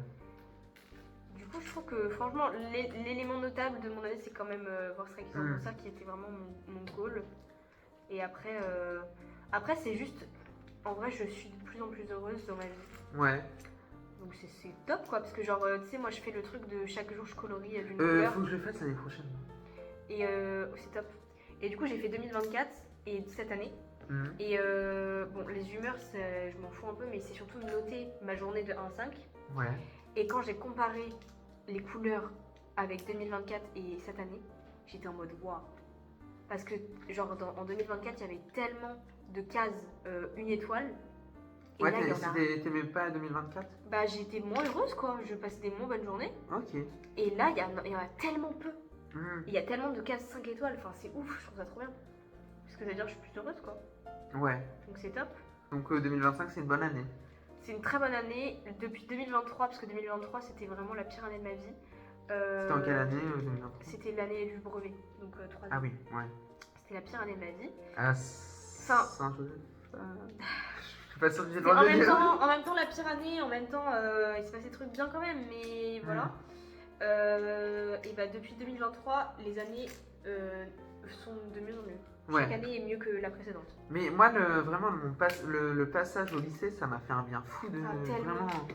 Du coup, je trouve que franchement, l'élément notable de mon année, c'est quand même voir Stray Kids en concert qui était vraiment mon goal. Et après, c'est juste. En vrai, je suis de plus en plus heureuse dans ma vie. Ouais. Donc c'est top quoi, parce que genre, tu sais, moi je fais le truc de chaque jour je colorie d'une couleur. Faut que je le fasse l'année prochaine. Et c'est top. Et du coup, j'ai fait 2024 et cette année. Hmm. Et bon, les humeurs, je m'en fous un peu, mais c'est surtout de noter ma journée de 1 à 5. Ouais. Et quand j'ai comparé les couleurs avec 2024 et cette année, j'étais en mode waouh. Parce que, genre, en 2024, il y avait tellement de cases 1 étoile. Et Ouais, là, il y en a. t'aimais pas 2024? Bah, j'étais moins heureuse, quoi. Je passais des moins bonnes journées. Ok. Et là, il y en a tellement peu. Hmm. Il y a tellement de cases 5 étoiles. Enfin, c'est ouf, je trouve ça trop bien. Parce que ça veut dire que je suis plus heureuse, quoi. Ouais. Donc, c'est top. Donc 2025, c'est une bonne année. C'est une très bonne année. Depuis 2023, parce que 2023, c'était vraiment la pire année de ma vie. C'était en quelle année 2023? C'était l'année du brevet. Donc, 3 Ah oui, ouais. C'était la pire année de ma vie. À Enfin- Saint-Joseph. Je suis pas sûre que j'ai le C'est droit de dire. en même temps, la pire année, en même temps, il se passait des trucs bien quand même, mais voilà. Et bah, depuis 2023, les années sont de mieux en mieux. Chaque Ouais. année est mieux que la précédente. Mais moi, vraiment, le passage au lycée, ça m'a fait un bien fou de Ah, tellement. vraiment.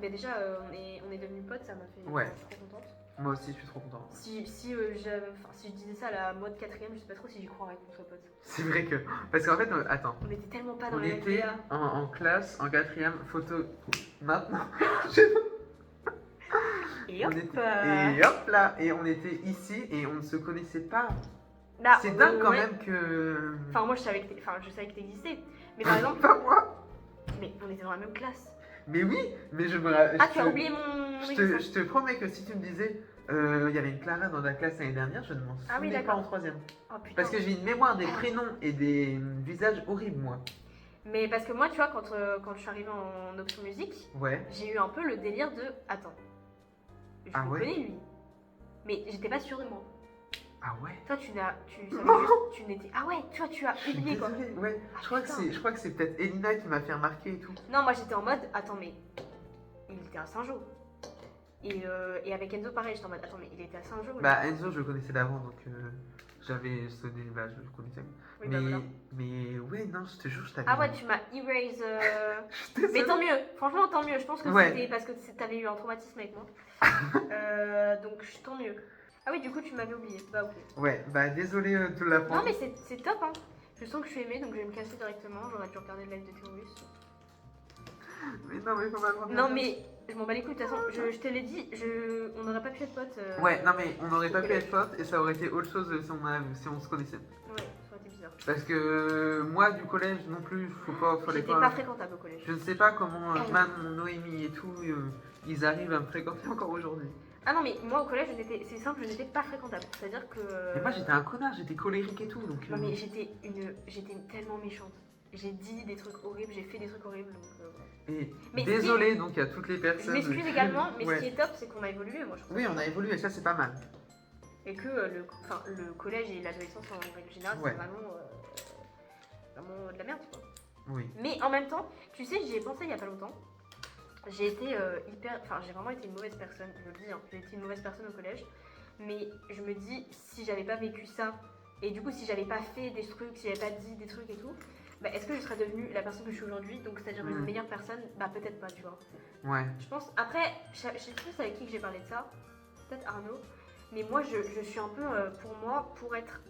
Mais déjà, on est devenus potes, ça m'a fait Ouais. je suis trop contente. Moi aussi, je suis trop content. Si je disais ça à la mode 4ème, je sais pas trop si j'y croirais qu'on soit potes. C'est vrai que. Parce qu'en fait, attends. On était tellement pas dans On les mêmes était délires. en classe, en 4ème, photo. Maintenant. Et hop Et hop là. Et on était ici et on ne se connaissait pas. Là, C'est dingue quand ouais. même que. Enfin, moi, je savais que t'existais. Mais par exemple, Pas moi. mais on était dans la même classe. Mais oui, mais je me rappelle. Ah, tu as oublié mon existence. Je te promets que si tu me disais, il y avait une Clara dans la classe l'année dernière, je ne m'en Ah oui, souvenais pas d'accord. en 3ème. Oh putain. Parce que j'ai une mémoire des prénoms et des visages horribles, moi. Mais parce que moi, tu vois, quand je suis arrivée en option musique, Ouais. j'ai eu un peu le délire de attends, je Ah le ouais. connais lui, mais j'étais pas sûre de moi. Ah ouais. Toi, tu n'étais. Ah ouais, tu vois, tu as Je suis oublié quoi. désolée, ouais. Ah, Je crois que c'est peut-être Elina qui m'a fait remarquer et tout. Non, moi j'étais en mode attends, mais il était à Saint-Jean. Et avec Enzo, pareil, j'étais en mode attends, mais il était à Saint-Jean. Bah Enzo, je le connaissais d'avant, donc j'avais sonné, bah je le connaissais. Oui, bah, voilà. Mais ouais, non, je te jure, je t'avais. Ah ouais, tu m'as erase. Je suis désolée. Mais tant mieux, franchement, tant mieux. Je pense que Ouais. c'était parce que t'avais eu un traumatisme avec moi. Donc tant mieux. Ah oui, du coup, tu m'avais oublié. Bah ok. Ouais, bah désolé de te l'apprendre. Non, mais c'est top, hein. Je sens que je suis aimée, donc je vais me casser directement. J'aurais dû regarder le live de Théorus. Mais non, mais faut pas le Non, mais je m'en bats les couilles. De toute façon, je te l'ai dit, on n'aurait pas pu être potes. Ouais, non, mais on n'aurait pas pu être potes et ça aurait été autre chose si on se connaissait. Ouais, ça aurait été bizarre. Parce que moi, du collège non plus, fallait J'étais pas fréquentable au collège. Je ne sais pas comment Man, Noémie et tout, ils arrivent à me fréquenter encore aujourd'hui. Ah non, mais moi au collège, c'est simple, je n'étais pas fréquentable. C'est-à-dire que. Mais moi, j'étais un connard, j'étais colérique et tout, donc. Non, mais j'étais tellement méchante. J'ai dit des trucs horribles, j'ai fait des trucs horribles. Donc, voilà. Et Mais désolé donc à toutes les Je personnes. m'excuse également, mais Ouais. ce qui est top, c'est qu'on a évolué. Moi, je trouve Oui, ça on a top. évolué et ça, c'est pas mal. Et que le collège et l'adolescence en règle générale, Ouais. c'est vraiment de la merde, tu vois. Oui. Mais en même temps, tu sais, j'y ai pensé il y a pas longtemps. J'ai été j'ai vraiment été une mauvaise personne, je le dis, hein. J'ai été une mauvaise personne au collège. Mais je me dis, si j'avais pas vécu ça, et du coup, si j'avais pas fait des trucs, si j'avais pas dit des trucs et tout, bah, est-ce que je serais devenue la personne que je suis aujourd'hui, donc c'est-à-dire une meilleure personne? Bah, peut-être pas, tu vois. Ouais. Je pense, après, je sais plus avec qui que j'ai parlé de ça, peut-être Arnaud, mais moi je suis un peu, pour moi, pour être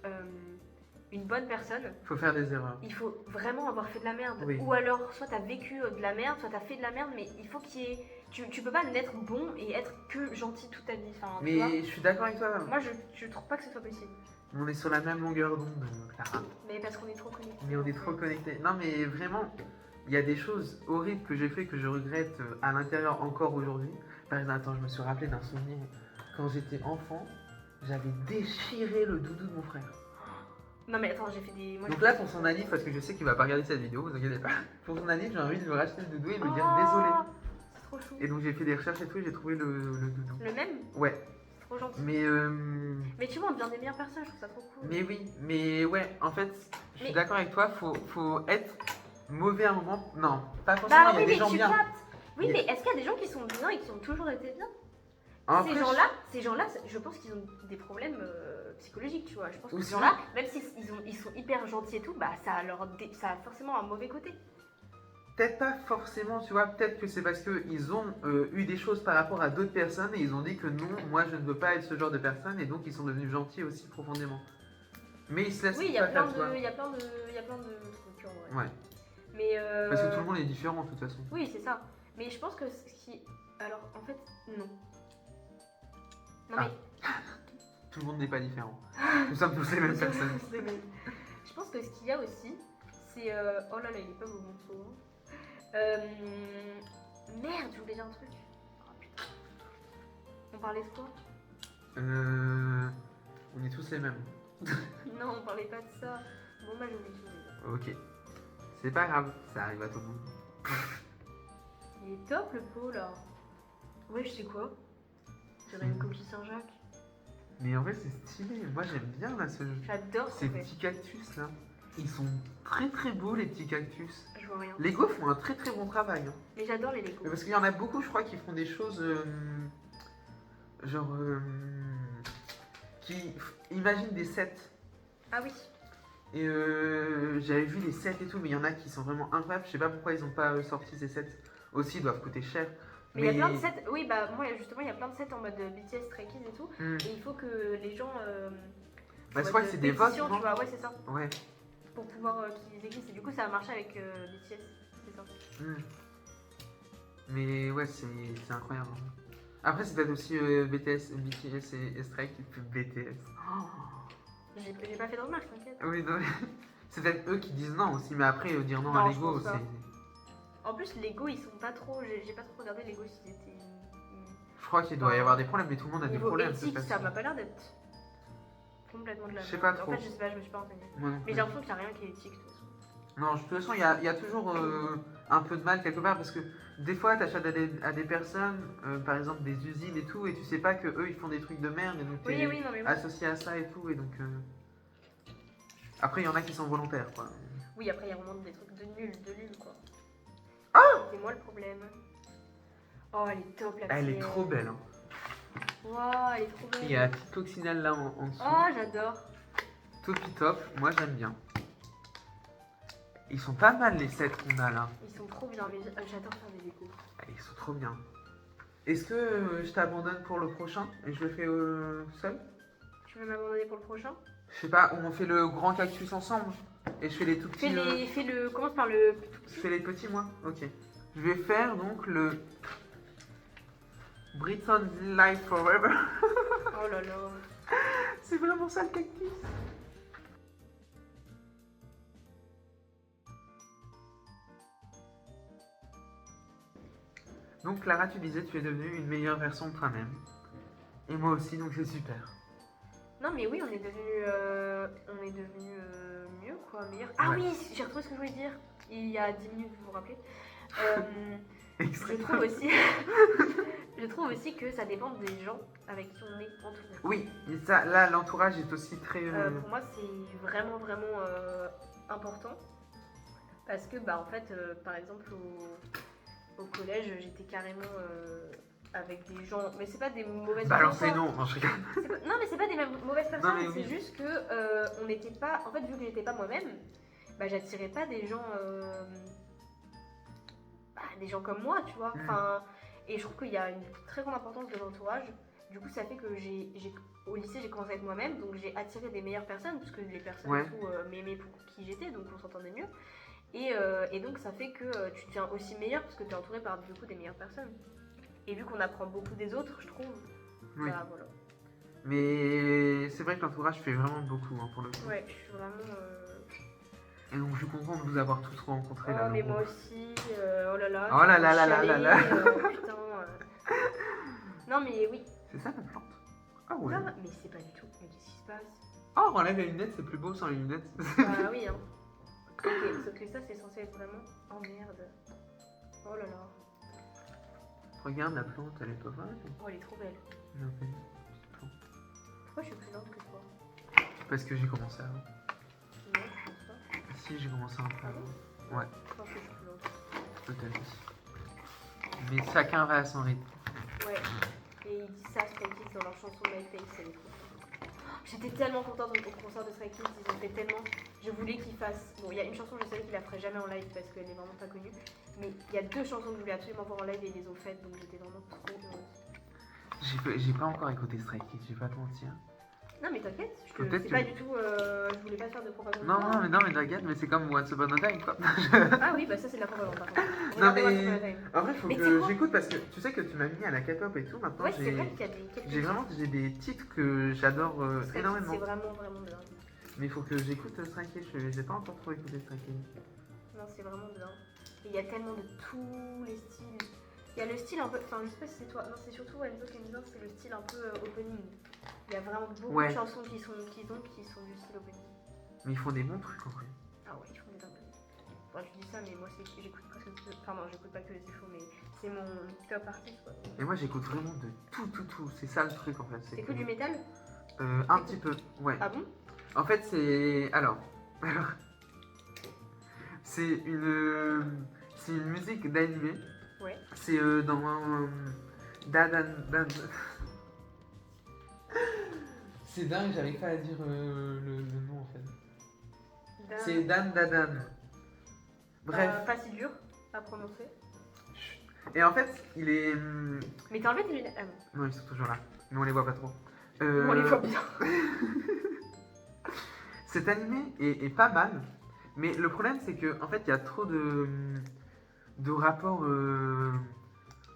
une bonne personne, Faut faire des erreurs. il faut vraiment avoir fait de la merde. Oui. Ou alors, soit t'as vécu de la merde, soit t'as fait de la merde, mais il faut qu'il y ait. Tu peux pas naître bon et être que gentil toute ta vie. Enfin, tu vois. Mais je suis d'accord avec toi. Moi, je trouve pas que ce soit possible. On est sur la même longueur d'onde, Clara. Mais parce qu'on est trop connectés. Mais on est trop connectés. Non, mais vraiment, il y a des choses horribles que j'ai fait que je regrette à l'intérieur encore aujourd'hui. Par exemple, attends, je me suis rappelé d'un souvenir. Quand j'étais enfant, j'avais déchiré le doudou de mon frère. Non, mais attends, j'ai fait des. Moi, Donc j'ai là, fait- pour son anniv, parce que je sais qu'il va pas regarder cette vidéo, vous inquiétez pas. Pour son anniv, j'ai envie de lui racheter le doudou et de lui dire Oh, désolé. C'est trop chou. Et donc j'ai fait des recherches et tout et j'ai trouvé le doudou. Le même, Ouais, c'est trop gentil. mais Mais tu vois, on devient des meilleures personnes, je trouve ça trop cool. mais oui, mais ouais, en fait, je suis Mais- d'accord avec toi, faut être mauvais à un moment. Non, pas forcément, Bah il y oui, a des mais gens tu bien. captes. Oui, Il y a- mais est-ce qu'il y a des gens qui sont bien et qui ont toujours été bien? Après, Ces gens-là, je pense qu'ils ont des problèmes psychologiques, tu vois. Je pense que Ou ces sinon- gens-là, même s'ils ils sont hyper gentils et tout, bah ça a forcément un mauvais côté. peut-être pas forcément, tu vois, peut-être que c'est parce qu'ils ont eu des choses par rapport à d'autres personnes et ils ont dit que non, moi je ne veux pas être ce genre de personne et donc ils sont devenus gentils aussi profondément. Mais ils se laissent Oui, il y a pas plein faire, tu vois. de trucs en vrai. Ouais, Mais parce que tout le monde est différent de toute façon. oui, c'est ça. Mais je pense que ce qui, alors en fait, non. Non Ah. mais Tout le monde n'est pas différent. Nous sommes tous les mêmes personnes. Je pense que ce qu'il y a aussi, c'est oh là là, il est pas beau mon saut. Merde, je voulais dire un truc. Oh putain. On parlait de quoi? On est tous les mêmes. Non, on parlait pas de ça. Bon, bah, j'ai oublié tout. Ok. C'est pas grave, ça arrive à tout le monde. Il est top le pot là. Ouais, je sais quoi. J'aurais une coquille Saint-Jacques. Mais en fait, c'est stylé. Moi, j'aime bien là ce jeu. J'adore ce Ces fait. petits cactus là. Ils sont très très beaux les petits cactus. Je vois rien. Lego font un très très bon travail. Hein. Mais j'adore les Lego. Parce qu'il y en a beaucoup, je crois, qui font des choses genre qui imaginent des sets. Ah oui. Et j'avais vu les sets et tout, mais il y en a qui sont vraiment incroyables. Je sais pas pourquoi ils n'ont pas sorti ces sets. Aussi, ils doivent coûter cher. Mais il y a plein de sets, oui, bah moi justement, il y a plein de sets en mode BTS, Stray Kids et tout. Hmm. Et il faut que les gens. Bah, je en crois mode que c'est des votes, pétition, non? tu vois, ouais, c'est ça. Ouais. Pour pouvoir qu'ils existent. Et du coup, ça a marché avec BTS, c'est ça. Hmm. Mais ouais, c'est incroyable. Après, c'est peut-être aussi BTS et Stray qui fait BTS. J'ai pas fait de remarques, t'inquiète. Oui, non, mais c'est peut-être eux qui disent non aussi, mais après, dire non, Non, à je Lego, pense pas. c'est. En plus, Lego, ils sont pas trop. J'ai pas trop regardé Lego s'ils étaient. Je crois qu'il doit y avoir des problèmes, mais tout le monde a des Niveau problèmes. éthique, c'est ça facile. m'a pas l'air d'être complètement de la Je sais merde. pas trop. En fait, je sais pas, je me suis pas renseignée. Moi non Mais plus. j'ai l'impression qu'il y a rien qui est éthique, de toute façon. Non, de toute façon, il y a toujours un peu de mal quelque part parce que des fois, t'achètes à des personnes, par exemple des usines et tout, et tu sais pas que eux ils font des trucs de merde et donc t'es Oui, non, mais oui. associé à ça et tout, et donc. Après, il y en a qui sont volontaires, quoi. Oui, après, il y a vraiment des trucs de nul, quoi. Ah C'est moi le problème. Oh, elle est top, la Elle est petite. trop belle. Hein. Waouh, elle est trop belle. Il y a la petite coccinelle là en dessous. Oh, j'adore. Topi top, moi j'aime bien. Ils sont pas mal les sets qu'on a là. Ils sont trop bien, mais j'adore faire des décos. Ils sont trop bien. Est-ce que je t'abandonne pour le prochain et je le fais seul? Tu veux m'abandonner pour le prochain? Je sais pas, on fait le grand cactus ensemble et je fais les tout petits. Commence par le. Je fais les petits moi. Ok. Je vais faire donc le Britain Life Forever. Oh là là. C'est vraiment ça le cactus. Donc Clara, tu disais tu es devenue une meilleure version de toi-même. Et moi aussi, donc c'est super. Non, mais oui, on est devenu mieux, quoi, meilleur. Ah Ouais. oui, j'ai retrouvé ce que je voulais dire il y a 10 minutes, vous vous rappelez. Je Extrêmement. trouve aussi, je trouve aussi que ça dépend des gens avec qui on est entouré. Oui, mais ça, là, l'entourage est aussi très. Pour moi, c'est vraiment, vraiment important. Parce que, bah, en fait, par exemple, au collège, j'étais carrément avec des gens. Mais c'est pas des mauvaises Balancez personnes. non, je rigole. Non, mais c'est pas des mauvaises personnes. mais C'est oui. juste que on n'était pas. En fait, vu que j'étais pas moi-même, bah, j'attirais pas des gens. Des gens comme moi, tu vois. Enfin, et je trouve qu'il y a une très grande importance de l'entourage. Du coup, ça fait que au lycée, j'ai commencé à être moi-même, donc j'ai attiré des meilleures personnes, puisque les personnes Ouais. et tout m'aimaient pour qui j'étais, donc on s'entendait mieux. Et donc, ça fait que tu deviens aussi meilleur, parce que tu es entouré par du coup des meilleures personnes. Et vu qu'on apprend beaucoup des autres, je trouve, Oui. bah voilà. Mais c'est vrai que l'entourage fait vraiment beaucoup hein, pour le coup. Ouais, je suis vraiment. Et donc je suis content de vous avoir tous rencontrés là. Oh, mais le moi groupe. aussi, oh là là. Oh là là là là chialé, là là. Putain. Non, mais oui. C'est ça la plante? Ah ouais. Non, mais c'est pas du tout. Mais qu'est-ce qui se passe? Oh, on enlève les lunettes, c'est plus beau sans les lunettes. Bah oui, hein. Sauf que ça, c'est censé être vraiment. Oh merde. Oh là là. Regarde la plante, elle est pas mal. Oh, elle est trop belle. Non, mais petite plante. Pourquoi je suis plus lente que toi? Parce que j'ai commencé avant. Non, je pense pas. Si, j'ai commencé un peu avant. Ouais, Je pense que je suis plus lente. peut-être aussi. Mais chacun va à son rythme. Ouais. Et ils disent ça, Stray Kids, dans leur chanson My Face, elle est trop cool. J'étais tellement contente au concert de Stray Kids, ils ont fait tellement. Je voulais qu'ils fassent. Bon, il y a une chanson, je savais qu'ils la feraient jamais en live parce qu'elle est vraiment pas connue. Mais il y a deux chansons que je voulais absolument voir en live et ils les ont faites, donc j'étais vraiment trop heureuse. J'ai pas encore écouté Stray Kids, je vais pas te mentir. Non, mais t'inquiète, Peut-être c'est que- pas du tout. Je voulais pas faire de propagande. Non, mais t'inquiète, mais c'est comme Once Upon a Time quoi. Ah oui, bah ça c'est de la propagande par contre. Non, Regardez mais- Once Upon a Time. En vrai, faut Mais que tu sais quoi j'écoute parce que tu sais que tu m'as mis à la K-pop et tout. Maintenant, Ouais, c'est vrai qu'il y a j'ai des titres que j'adore Stray énormément. Kids, c'est vraiment, vraiment bien. Mais il faut que j'écoute Stray Kids, j'ai pas encore trop écouté Stray Kids. Non, c'est vraiment bien. Et il y a tellement de tous les styles. Il y a le style un peu. Enfin, je sais pas si c'est toi. Non, c'est surtout Enzo qui aime bien, c'est le style un peu opening. Il y a vraiment beaucoup Ouais. de chansons qui sont du style opening. Mais ils font des bons trucs en vrai. Ah ouais, ils font des dingueries. Bon, je dis ça, mais moi j'écoute presque que. Enfin, non, j'écoute pas que les infos, mais c'est mon top artiste quoi. Et moi j'écoute vraiment de tout. C'est ça le truc en fait. c'est T'écoutes que- du métal? Un petit peu, ouais. Ah bon? En fait, c'est. Alors. C'est une musique d'animé. Ouais. C'est dans un. C'est dingue, j'arrive pas à dire le nom en fait. C'est Dan Dadan. Bref. Pas si dur à prononcer. Et en fait, il est. Mais t'as enlevé tes lunettes? Ah bon. Non, ils sont toujours là. Mais on les voit pas trop. On les voit bien. Cet animé est pas mal. Mais le problème, c'est que en fait, il y a trop de rapports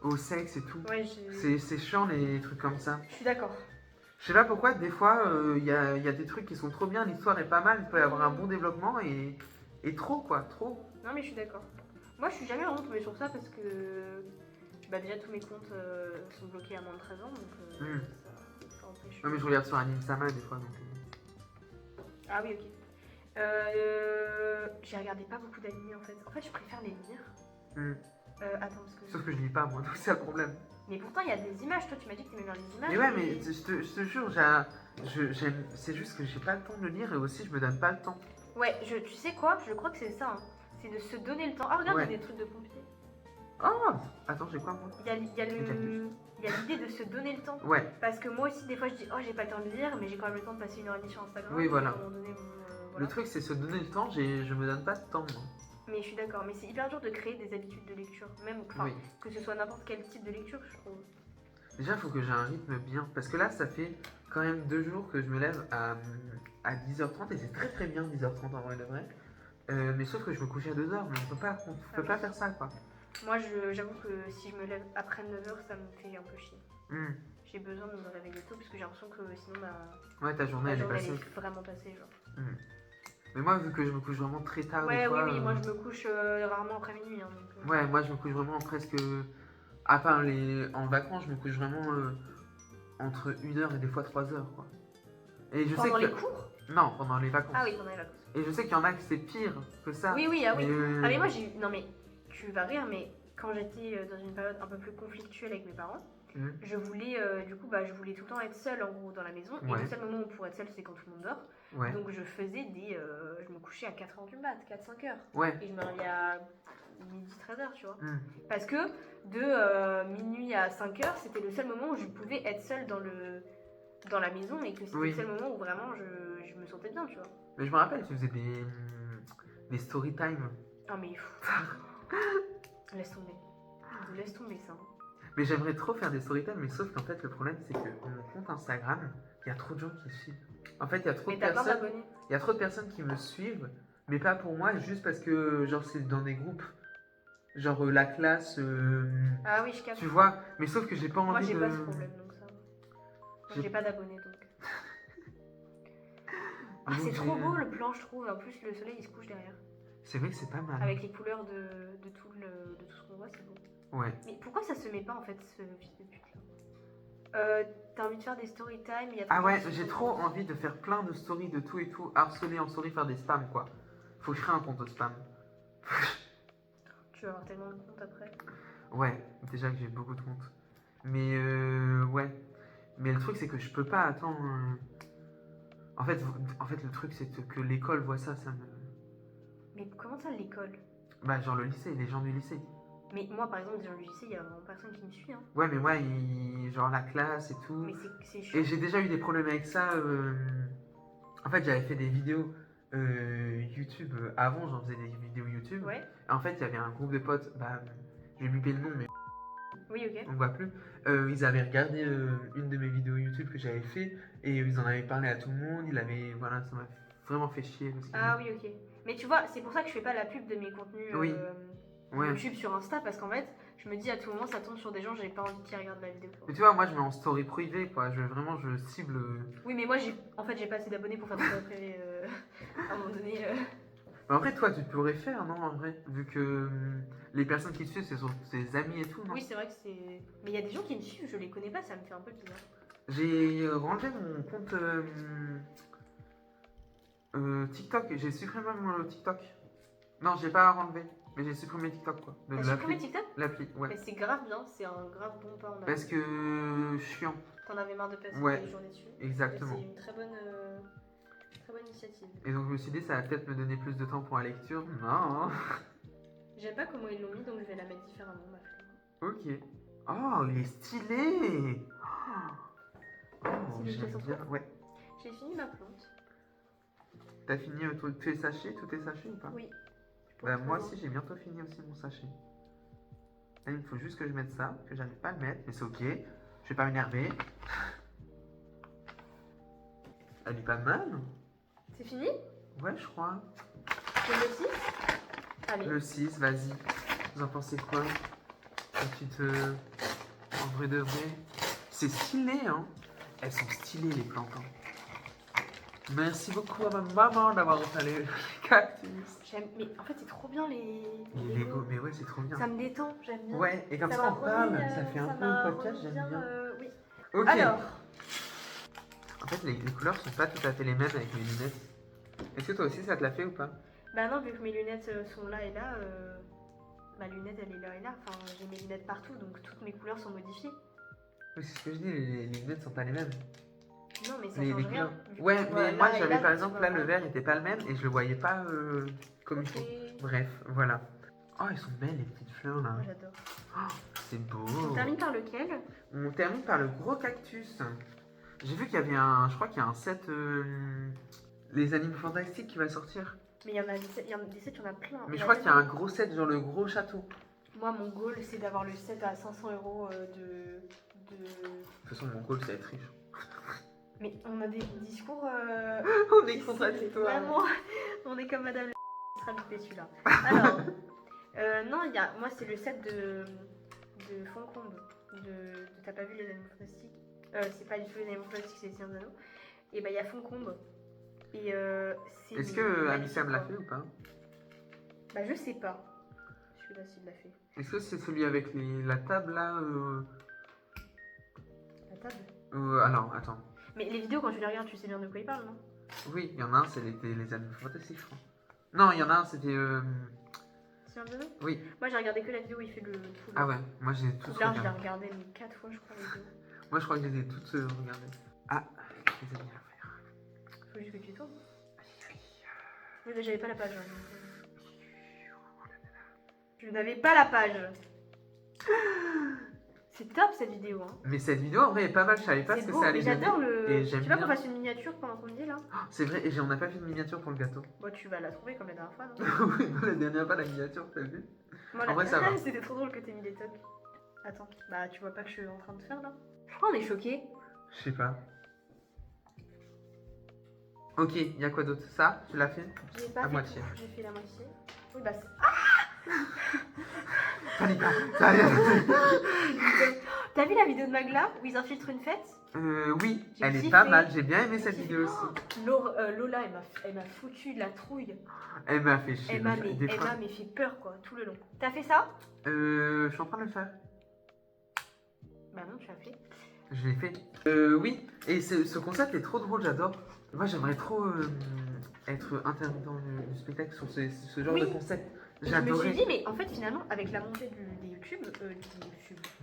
au sexe et tout. Ouais, C'est chiant les trucs comme ça. je suis d'accord. Je sais pas pourquoi, des fois, il y a des trucs qui sont trop bien, l'histoire est pas mal, il peut y avoir un bon développement et trop quoi, trop. Non, mais je suis d'accord. Moi, je suis jamais vraiment tombée sur ça parce que bah, déjà tous mes comptes sont bloqués à moins de 13 ans, donc ça empêche. Non mais je regarde sur Anime-sama des fois. Donc, Ah oui, ok. J'ai regardé pas beaucoup d'animés en fait. En fait, je préfère les lire. Attends, parce que. Sauf que je lis pas moi, donc c'est le problème. Mais pourtant, il y a des images. Toi, tu m'as dit que t'aimais bien les images. Mais ouais, mais je te jure, j'aime, c'est juste que j'ai pas le temps de le lire et aussi je me donne pas le temps. Ouais, tu sais quoi? Je crois que c'est ça. Hein. C'est de se donner le temps. Ah, regarde, Ouais. il y a des trucs de pompiers. Oh attends, j'ai quoi moi? Il y a l'idée de se donner le temps. Ouais, Parce que moi aussi, des fois, je dis, oh, j'ai pas le temps de lire, mais j'ai quand même le temps de passer 1h30 sur Instagram. Oui, voilà. À un moment donné, bon, voilà. le truc c'est se donner le temps, je me donne pas de temps moi. Mais je suis d'accord, mais c'est hyper dur de créer des habitudes de lecture, même enfin, Oui. que ce soit n'importe quel type de lecture, je trouve. Déjà, il faut que j'ai un rythme bien. Parce que là, ça fait quand même 2 jours que je me lève à 10h30 et c'est très très bien 10h30 en vrai de vrai. Mais sauf que je me couche à 2h, mais on peut pas faire ça quoi. Moi, j'avoue que si je me lève après 9h, ça me fait un peu chier. J'ai besoin de me réveiller tôt parce que j'ai l'impression que sinon Ouais, ta journée ma elle est journée passée. est vraiment passée. Genre. Mais moi, vu que je me couche vraiment très tard, Ouais, des fois. oui, moi je me couche rarement après minuit. Hein, donc, Ouais, moi je me couche vraiment presque. À part en vacances, je me couche vraiment entre 1h et des fois 3h quoi. Et je pendant sais que. les cours? Non, pendant les vacances. Ah oui, pendant les vacances. Et je sais qu'il y en a que c'est pire que ça. Oui, oui, ah oui. Mais, Ah mais moi j'ai eu... Non mais, tu vas rire, mais quand j'étais dans une période un peu plus conflictuelle avec mes parents, je voulais, du coup, je voulais tout le temps être seule en gros dans la maison. Ouais. Et le seul moment où pour être seule, c'est quand tout le monde dort. Ouais. Donc je faisais je me couchais à 4h du mat, 4-5h. Ouais. Et je me réveillais à midi 13h, tu vois. Parce que de minuit à 5h, c'était le seul moment où je pouvais être seule dans la maison et que c'était le seul moment où vraiment je me sentais bien, tu vois. Mais je me rappelle, tu faisais des story time. Ah mais laisse tomber. Laisse tomber ça. Mais j'aimerais trop faire des story time, mais sauf qu'en fait, le problème, c'est que mon compte Instagram, il y a trop de gens qui suivent. En fait, il y a trop Mais de t'as plein personnes. d'abonnés. Il y a trop de personnes qui me suivent, mais pas pour moi, juste parce que, genre, c'est dans des groupes. Genre, la classe. Ah oui, je capte. Tu vois, mais sauf que j'ai pas envie Moi, j'ai de. pas ce problème, donc ça. Moi, j'ai pas d'abonnés, donc. Ah, c'est trop beau le plan, je trouve. En plus, le soleil, il se couche derrière. C'est vrai que c'est pas mal. Avec les couleurs de tout ce qu'on voit, c'est beau. Ouais. Mais pourquoi ça se met pas, en fait, ce fils de pute là? T'as envie de faire des story time, il y a Ah ouais, j'ai trop envie de faire plein de stories de tout et tout, harceler en story, faire des spams quoi. Faut que je crée un compte spam. Tu vas avoir tellement de comptes après. Ouais, déjà que j'ai beaucoup de comptes. Mais ouais. Mais le truc c'est que je peux pas attendre. En fait, le truc c'est que l'école voit ça, ça me. Mais comment ça, l'école? Bah genre le lycée, les gens du lycée. Mais moi, par exemple, des gens du lycée, il y a vraiment personne qui me suit. Hein. Ouais, mais moi, genre la classe et tout. Mais c'est chiant. Et j'ai déjà eu des problèmes avec ça. En fait, j'avais fait des vidéos YouTube avant, j'en faisais des vidéos YouTube. Ouais. En fait, il y avait un groupe de potes, j'ai bipé le nom, mais Oui, ok. on ne voit plus. Ils avaient regardé une de mes vidéos YouTube que j'avais fait et ils en avaient parlé à tout le monde. Voilà, ça m'a vraiment fait chier. Parce que... Ah oui, ok. Mais tu vois, c'est pour ça que je fais pas la pub de mes contenus YouTube sur Insta, parce qu'en fait, je me dis à tout moment, ça tombe sur des gens, j'ai pas envie qu'ils regardent la vidéo. Quoi. Mais tu vois, moi, je mets en story privée, quoi. Je cible. Oui, mais moi, j'ai pas assez d'abonnés pour faire des stories privées à un moment donné. Mais en vrai, toi, tu pourrais faire, non, en vrai, vu que les personnes qui te suivent, c'est sur tes amis et tout, non? Oui, c'est vrai que c'est. Mais il y a des gens qui me suivent, je les connais pas, ça me fait un peu bizarre. J'ai rangé mon compte TikTok, j'ai supprimé mon TikTok. Non, j'ai pas renlevé, mais j'ai supprimé TikTok, quoi. T'as supprimé TikTok? L'appli, ouais. Mais c'est grave bien, c'est un grave bon pas en avant. Parce que chiant. T'en avais marre de passer Ouais, des journées dessus. exactement. C'est une très bonne initiative. Et donc je me suis dit, ça va peut-être me donner plus de temps pour la lecture. Non. J'aime pas comment ils l'ont mis, donc je vais la mettre différemment, ma flemme. Ok. Oh, il est stylé. Oh, C'est j'aime le bien. Ouais. J'ai fini ma plante. T'as fini tous tes sachets ou pas? Oui. Bah, moi aussi, j'ai bientôt fini aussi mon sachet. Là, il faut juste que je mette ça, que j'arrive pas à le mettre, mais c'est ok. Je vais pas m'énerver. Elle est pas mal. C'est fini? Ouais, je crois. C'est le 6? Allez. Le 6, vas-y. Vous en pensez quoi? En vrai de vrai. C'est stylé, hein. Elles sont stylées, les plantes. Hein. Merci beaucoup à ma maman d'avoir installé le cactus. J'aime, mais en fait c'est trop bien les Les Lego, mais ouais, c'est trop bien. Ça me détend, j'aime bien. Ouais, et comme ça, m'a on parle, remis, ça fait un ça peu m'a un podcast, remis j'aime bien. oui. Ok. Alors, En fait, les couleurs sont pas tout à fait les mêmes avec mes lunettes. Est-ce que toi aussi, ça te l'a fait ou pas? bah non, vu que mes lunettes sont là et là, ma lunette elle est là et là. Enfin, j'ai mes lunettes partout, donc toutes mes couleurs sont modifiées. Oui, c'est ce que je dis, les lunettes sont pas les mêmes. Non, mais ça Les change couleurs. rien. vu Ouais, que tu vois mais moi là et j'avais là, par tu exemple vois là le pas. vert était pas le même et je le voyais pas comme il Ok. faut. Bref, voilà. Oh, elles sont belles les petites fleurs là. Moi j'adore. Oh, c'est beau. On termine par lequel? On termine par le gros cactus. J'ai vu qu'il y avait un. Je crois qu'il y a un set. Les animaux fantastiques qui va sortir. Mais il y en a des sets, il y en a plein. Mais je crois qu'il y a un gros set, genre le gros château. Moi, mon goal, c'est d'avoir le set à 500 € De toute façon, mon goal c'est être riche. Mais on a des discours. On est contradictoires. Vraiment, on est comme Madame le sera loupé celui-là. Alors, non, moi c'est le set de Foncombe. T'as pas vu les animaux fantastiques? C'est pas du tout les animaux fantastiques, c'est les Seigneurs des Anneaux. Et bah il y a Foncombe. Et c'est. Est-ce que Amissa me l'a fait ou pas? Bah je sais pas. Celui-là s'il l'a fait. Est-ce que c'est celui avec la table là La table. Alors, attends. Mais les vidéos, quand tu les regardes, tu sais bien de quoi ils parlent, non? Oui, il y en a un, c'est les animaux fantastiques, je crois. Non, il y en a un, c'était. Seigneurs des Anneaux? Oui. Moi j'ai regardé que la vidéo où il fait le poule. Ah ouais, moi j'ai tous Là, je l'ai regardé. regardé mais 4 fois, je crois, les vidéos. Moi je crois que je les ai toutes regardées. Ah, les amis à faire. Faut juste que tu tournes. Oui, mais j'avais pas la page. Hein, donc, Je n'avais pas la page. C'est top cette vidéo. Hein. Mais cette vidéo en vrai est pas mal, je savais pas ce C'est que beau, ça allait mais j'adore donner. le. Et Tu j'aime veux pas bien. qu'on fasse une miniature pendant qu'on dit là? C'est vrai, et on n'a pas fait de miniature pour le gâteau. Bon, tu vas la trouver comme la dernière fois, non? Oui, la dernière fois, la miniature, t'as vu? Moi, En vrai, ça va. C'était trop drôle que t'aies mis des tocs. Attends, bah tu vois pas que je suis en train de faire là? Pourquoi on est choqués? Je sais pas. Ok, il y a quoi d'autre? Ça, tu l'as fait? J'ai pas À fait moitié. tout, j'ai fait la moitié. Oui, bah c'est. Panique pas, ça vient. T'as vu la vidéo de Magla où ils infiltrent une fête? Oui, J'ai elle est kiffé. pas mal, j'ai bien aimé J'ai cette kiffé. vidéo aussi. Lola, elle m'a foutu de la trouille. Elle m'a fait chier. Elle m'a des fois. fait peur quoi, tout le long. T'as fait ça? Je suis en train de le faire. Bah non, tu l'as fait. Je l'ai fait. Oui, et ce concept est trop drôle, j'adore. Moi, j'aimerais trop être intermittent du spectacle sur ce genre Oui. de concept. Et je me suis J'adorais. dit, mais en fait, finalement, avec la montée des YouTube,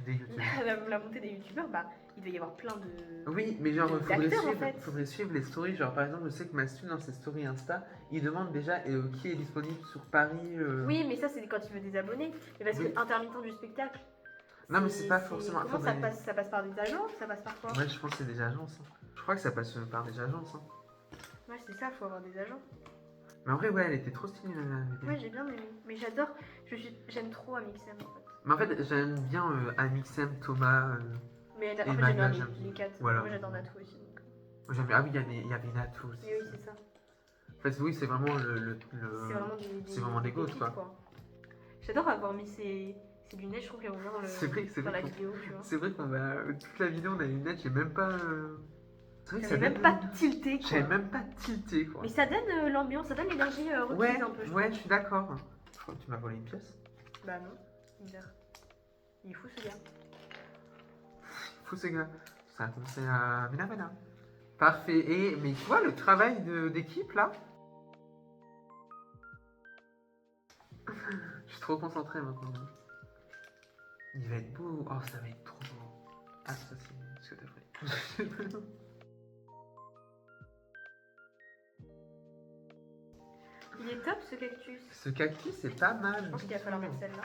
Des youtubeurs. la montée des youtubeurs, bah, il doit y avoir plein de. Oui, mais genre, D'acteurs, en fait. faudrait suivre les stories. Genre, par exemple, je sais que Mastu, dans ses stories Insta, il demande déjà qui est disponible sur Paris. Oui, mais ça, c'est quand il veut des abonnés. Mais parce Oui. que intermittent du spectacle. Non, mais c'est pas forcément- Comment faudrait- ça passe par des agences? Ça passe par quoi? Ouais, je pense que c'est des agences. Hein. Je crois que ça passe par des agences. Hein. Ouais, c'est ça, faut avoir des agents. Mais en vrai, ouais, elle était trop stylée la vidéo. Ouais, j'ai bien aimé. Mais j'adore, j'aime trop Amixem en fait. Mais en fait, j'aime bien Amixem, Thomas. Mais Et en fait, j'aime Magla, bien j'aime les bien. 4. Voilà. Moi, j'adore Natou aussi. Donc. Ah oui, il y avait Natou aussi. Mais oui, c'est ça. En fait, oui, c'est vraiment C'est vraiment c'est vraiment des pépites, gouttes, quoi. J'adore avoir mis ces lunettes, je trouve qu'elles vont bien dans la vidéo, tu vois. C'est vrai qu'on va. Toute la vidéo, on a les lunettes, j'ai même pas. C'est vrai que ça J'avais même donne- pas tilté quoi. J'avais même pas tilté, quoi. Mais ça donne l'ambiance, ça donne l'énergie requise Ouais, un peu. Je ouais, trouve. je suis d'accord. Je crois que tu m'as volé une pièce. Bah non, bizarre. Il est fou ce gars. Fou ce gars. Ça a commencé à. Mena. Parfait. Mais tu vois, le travail d'équipe là. Je suis trop concentré maintenant. Il va être beau. Oh, ça va être trop beau. Ah, ça, c'est ce que t'as fait. Il est top ce cactus. Ce cactus, c'est pas mal. Je pense qu'il va falloir mettre celle-là.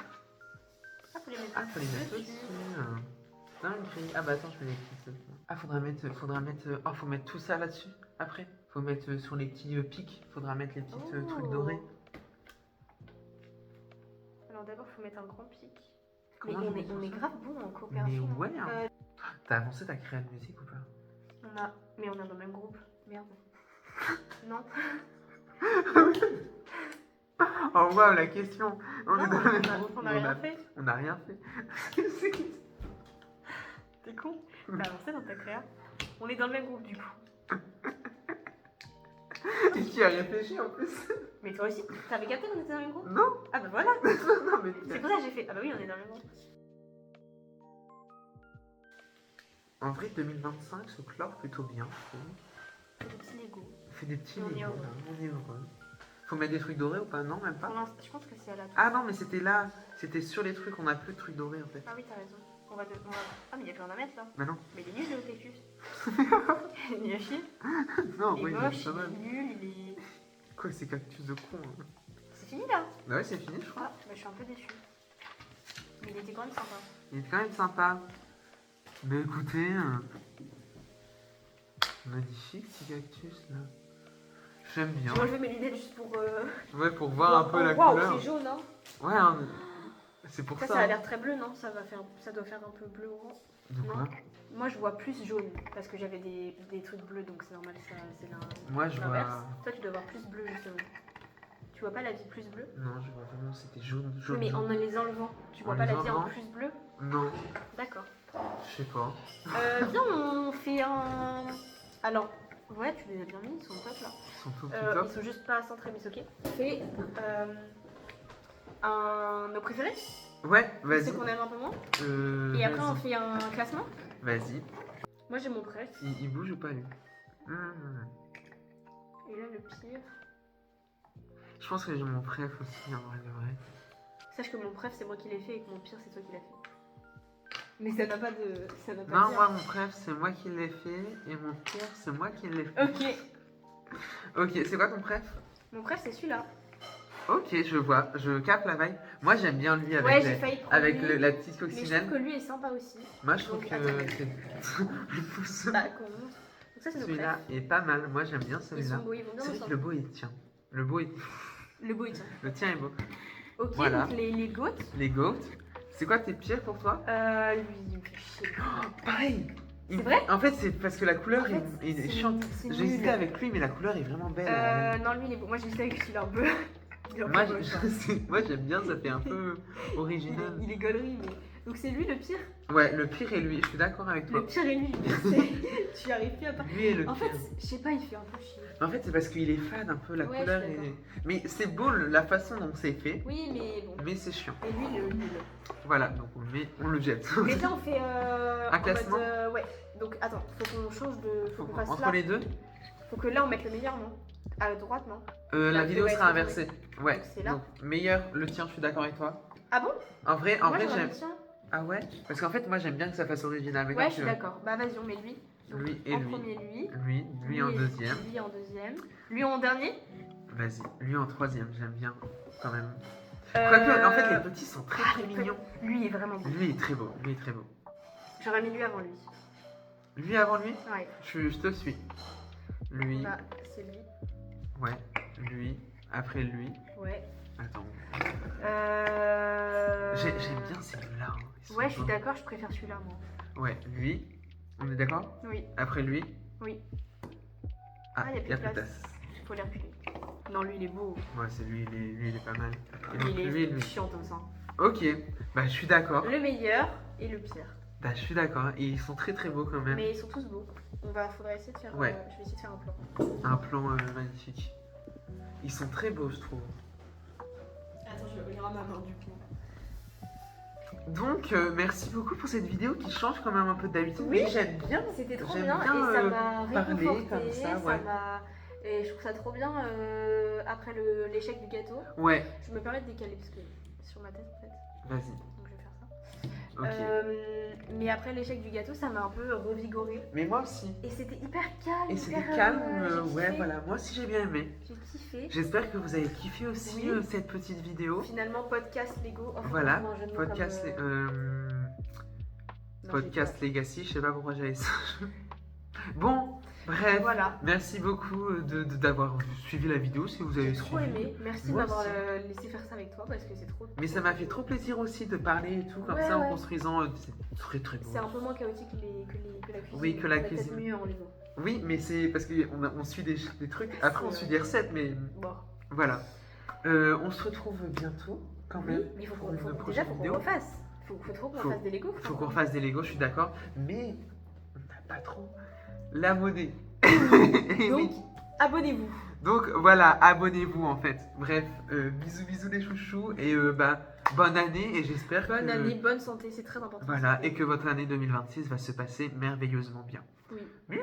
Ah, faut les mettre, Ah, faut les mettre dessus. aussi. Dinguerie. Ah, bah attends, je mets les petits. Ah, faudra mettre. Oh, faut mettre tout ça là-dessus. Après, faut mettre sur les petits pics. Faudra mettre les petits trucs dorés. Alors d'abord, faut mettre un grand pic. Comment Mais je on vais est, faire on est ça? grave bon en Mais coopération. ouais, hein. Euh, T'as avancé ta créa de musique ou pas? Mais on est dans le même groupe. Merde. Non. Oh wow, la question. On Non, est dans le même on a- groupe, on mais a rien fait. On n'a rien fait. T'es con. T'as avancé dans ta créa. On est dans le même groupe du coup. Et qui a réfléchi en plus? Mais toi aussi, t'avais capté qu'on était dans le même groupe? Non. Ah bah voilà. Non mais C'est pour ça que j'ai fait. Ah bah oui, on est dans le même groupe. en vrai 2025 se clore plutôt bien. Je trouve. C'est des petits Lego. On fait des petits On est Legos, heureux. là, on est heureux. Faut mettre des trucs dorés ou pas? Non, même Pour pas. l'instant, je pense que c'est à la. Ah non, mais c'était là. C'était sur les trucs, on a plus de trucs dorés en fait. Ah oui, t'as raison. On va. Ah mais il y a plus rien à mettre là. Bah non. Mais il est nul le Cactus. Il est nul à chier. Non, Il oui, est il moche, est pas il mal. est nul, il est. Quoi, c'est cactus de con hein. C'est fini là. Bah ouais, c'est fini, je crois. Ah, bah je suis un peu déçue. Mais il était quand même sympa. Il est quand même sympa. Bah écoutez, magnifique petit cactus là. J'aime bien. J'ai enlevé mes lunettes juste pour. Ouais, pour voir un peu la Waouh, couleur. c'est jaune hein. Ouais, hein, c'est pour Ça, ça. ça a hein. l'air très bleu, non? Ça doit faire un peu bleu orange. De quoi? Moi, je vois plus jaune parce que j'avais des trucs bleus, donc c'est normal, c'est Moi, je l'inverse. vois. Toi, tu dois voir plus bleu justement. Tu vois pas la vie plus bleue? Non, je vois vraiment, c'était jaune, Oui, jaune. mais en jaune. les enlevant, tu vois En pas les la vie en enlevant plus bleu? Non, D'accord. je sais pas. Viens, on fait un. Alors, ouais, tu les as bien mis, ils sont top là. Ils sont tout Ils top. sont juste pas centrés, mais c'est ok. On fait nos préférés, Ouais, vas-y. ceux qu'on aime un peu moins. Et après, on Vas-y. fait un classement. Vas-y. Moi, j'ai mon préf. Il bouge ou pas lui? Et là, le pire. Je pense que j'ai mon préf aussi, en vrai de vrai. Sache que mon préf, c'est moi qui l'ai fait et que mon pire, c'est toi qui l'as fait. Mais ça n'a pas de. Ça n'a pas Non, de moi, mon préf, c'est moi qui l'ai fait. Et mon pire, c'est moi qui l'ai fait. Ok. Ok, c'est quoi ton préf? Mon préf, c'est celui-là. Ok, je vois. Je capte la vibe. Moi, j'aime bien lui avec, Ouais, j'ai failli prendre avec lui, la petite mais je coccinelle. trouve que lui est sympa aussi. Moi, je trouve Donc, que attends. c'est. le pouce. Bah, qu'on montre. Donc, ça, c'est nos Celui-là préfs. est pas mal. Moi, j'aime bien Ils celui-là. sont beaux, ils vont bien C'est vrai que ensemble. le beau, il tient. Le beau, il... Le beau, il tient. Le tien est beau. Ok, Voilà. donc les goats. Les goats. C'est quoi tes pires pour toi? Lui, il me fait chier. Pareil. C'est vrai? En fait, c'est parce que la couleur En fait, est c'est- chiante. c'est J'ai hésité nul. avec lui, mais la couleur est vraiment belle. Non, lui, il est beau. Moi, j'ai hésité avec celui-là un peu. Il est un peu Moi, moche, hein. moi, j'aime bien, ça fait un peu original. Il est gaulerie, mais. Donc, c'est lui le pire. Ouais, le pire est lui, je suis d'accord avec toi. Le pire est lui. Tu y arrives plus à pas. Lui est le En pire. fait, je sais pas, il fait un peu chier. En fait, c'est parce qu'il est fade un peu, la Ouais, couleur je suis est. Mais c'est beau la façon dont c'est fait, Oui, mais bon. mais c'est chiant. Et lui, le nul. Voilà, donc on le met, on le jette. Mais là, on fait. Un en classement mode, ouais. Donc, attends, faut qu'on change de. Faut qu'on fasse Entre là. les deux, Faut que là, on mette le meilleur, non? À droite, non? la La vidéo vidéo sera va être inversée. Ouais, Donc, c'est là. donc meilleur, le tien, je suis d'accord avec toi. Ah bon? En vrai, Moi, j'aurais j'aime. mis le tien. Ah ouais? Parce qu'en fait, moi j'aime bien que ça fasse original. Mais Ouais, comme je suis tu veux. d'accord. Bah, vas-y, on met lui. Donc, Lui et en lui. premier, lui. Lui en et- deuxième. Lui en deuxième. Lui en dernier. Vas-y, lui en troisième, j'aime bien quand même. Euh, Quoique, en fait, les petits sont très très mignons. Lui est vraiment beau. Lui est très beau, lui est très beau. J'aurais mis lui avant lui. Lui avant lui, Ouais. je te suis. Lui, Bah, c'est lui. ouais, lui, après lui. Ouais. Attends, Euh... j'aime bien celui-là. Hein. Ils sont Ouais, je suis beaux. d'accord, je préfère celui-là, moi. Ouais, lui, on est d'accord? Oui, Après lui. oui. Ah, Ah, y a plus y a de plus de place. place. Faut les reculer. Non, lui, il est beau. Ouais, c'est lui, lui, il est pas mal. Et Il donc est lui, lui. chiant comme ça. Ok, bah je suis d'accord. Le meilleur et le pire. Bah je suis d'accord. Et ils sont très très beaux quand même. Mais ils sont tous beaux. Faudra essayer de faire. Ouais. Je vais essayer de faire un plan. Un plan magnifique. Ils sont très beaux, je trouve. Attends, je vais relire à ma main du coup. Donc, merci beaucoup pour cette vidéo qui change quand même un peu d'habitude. Oui. Mais j'aime bien. C'était trop J'aime bien, bien, et ça m'a parler réconforté. comme ça, ouais. Et je trouve ça trop bien après l'échec du gâteau. Ouais, Je me permets de décaler parce que sur ma tête en fait. vas-y. Donc je vais faire ça. Ok. Mais après l'échec du gâteau, ça m'a un peu revigorée. Mais moi aussi. Et c'était hyper calme. Et c'était hyper, calme. j'ai Ouais, kiffé. voilà. Moi aussi, j'ai bien aimé. J'ai kiffé. J'espère que vous avez kiffé aussi Oui. cette petite vidéo. Finalement, podcast Lego. Enfin, Voilà, franchement, un jeu de mots podcast, comme, non, podcast Legacy. Je sais pas pourquoi j'avais ça. Bon, Bref, Voilà. merci beaucoup d'avoir suivi la vidéo si vous avez J'ai trop suivi. aimé. Merci de Moi m'avoir aussi. laissé faire ça avec toi parce que c'est trop. Mais ça m'a fait trop plaisir aussi de parler et tout, comme Ouais, ça, en ouais. construisant. C'est très très beau. C'est un peu moins chaotique que la cuisine. Oui, que la On est peut-être cuisine. mieux en lisant. Oui, mais c'est parce qu'on suit des trucs. Après, on C'est suit vrai. des recettes, mais Bon. voilà. On se retrouve bientôt, quand Oui, même. mais pour une déjà, prochaine faut vidéo. qu'on refasse. Faut trop qu'on Faut- fasse des Lego. Faut qu'on fasse des Legos, je suis d'accord. Mais on n'a pas trop la monnaie. Et Donc, oui. abonnez-vous. Donc voilà, abonnez-vous en fait. Bref, bisous bisous les chouchous et bonne année et j'espère que Bonne année, bonne santé, c'est très important. voilà et que votre année 2026 va se passer merveilleusement bien. Oui. Bisous.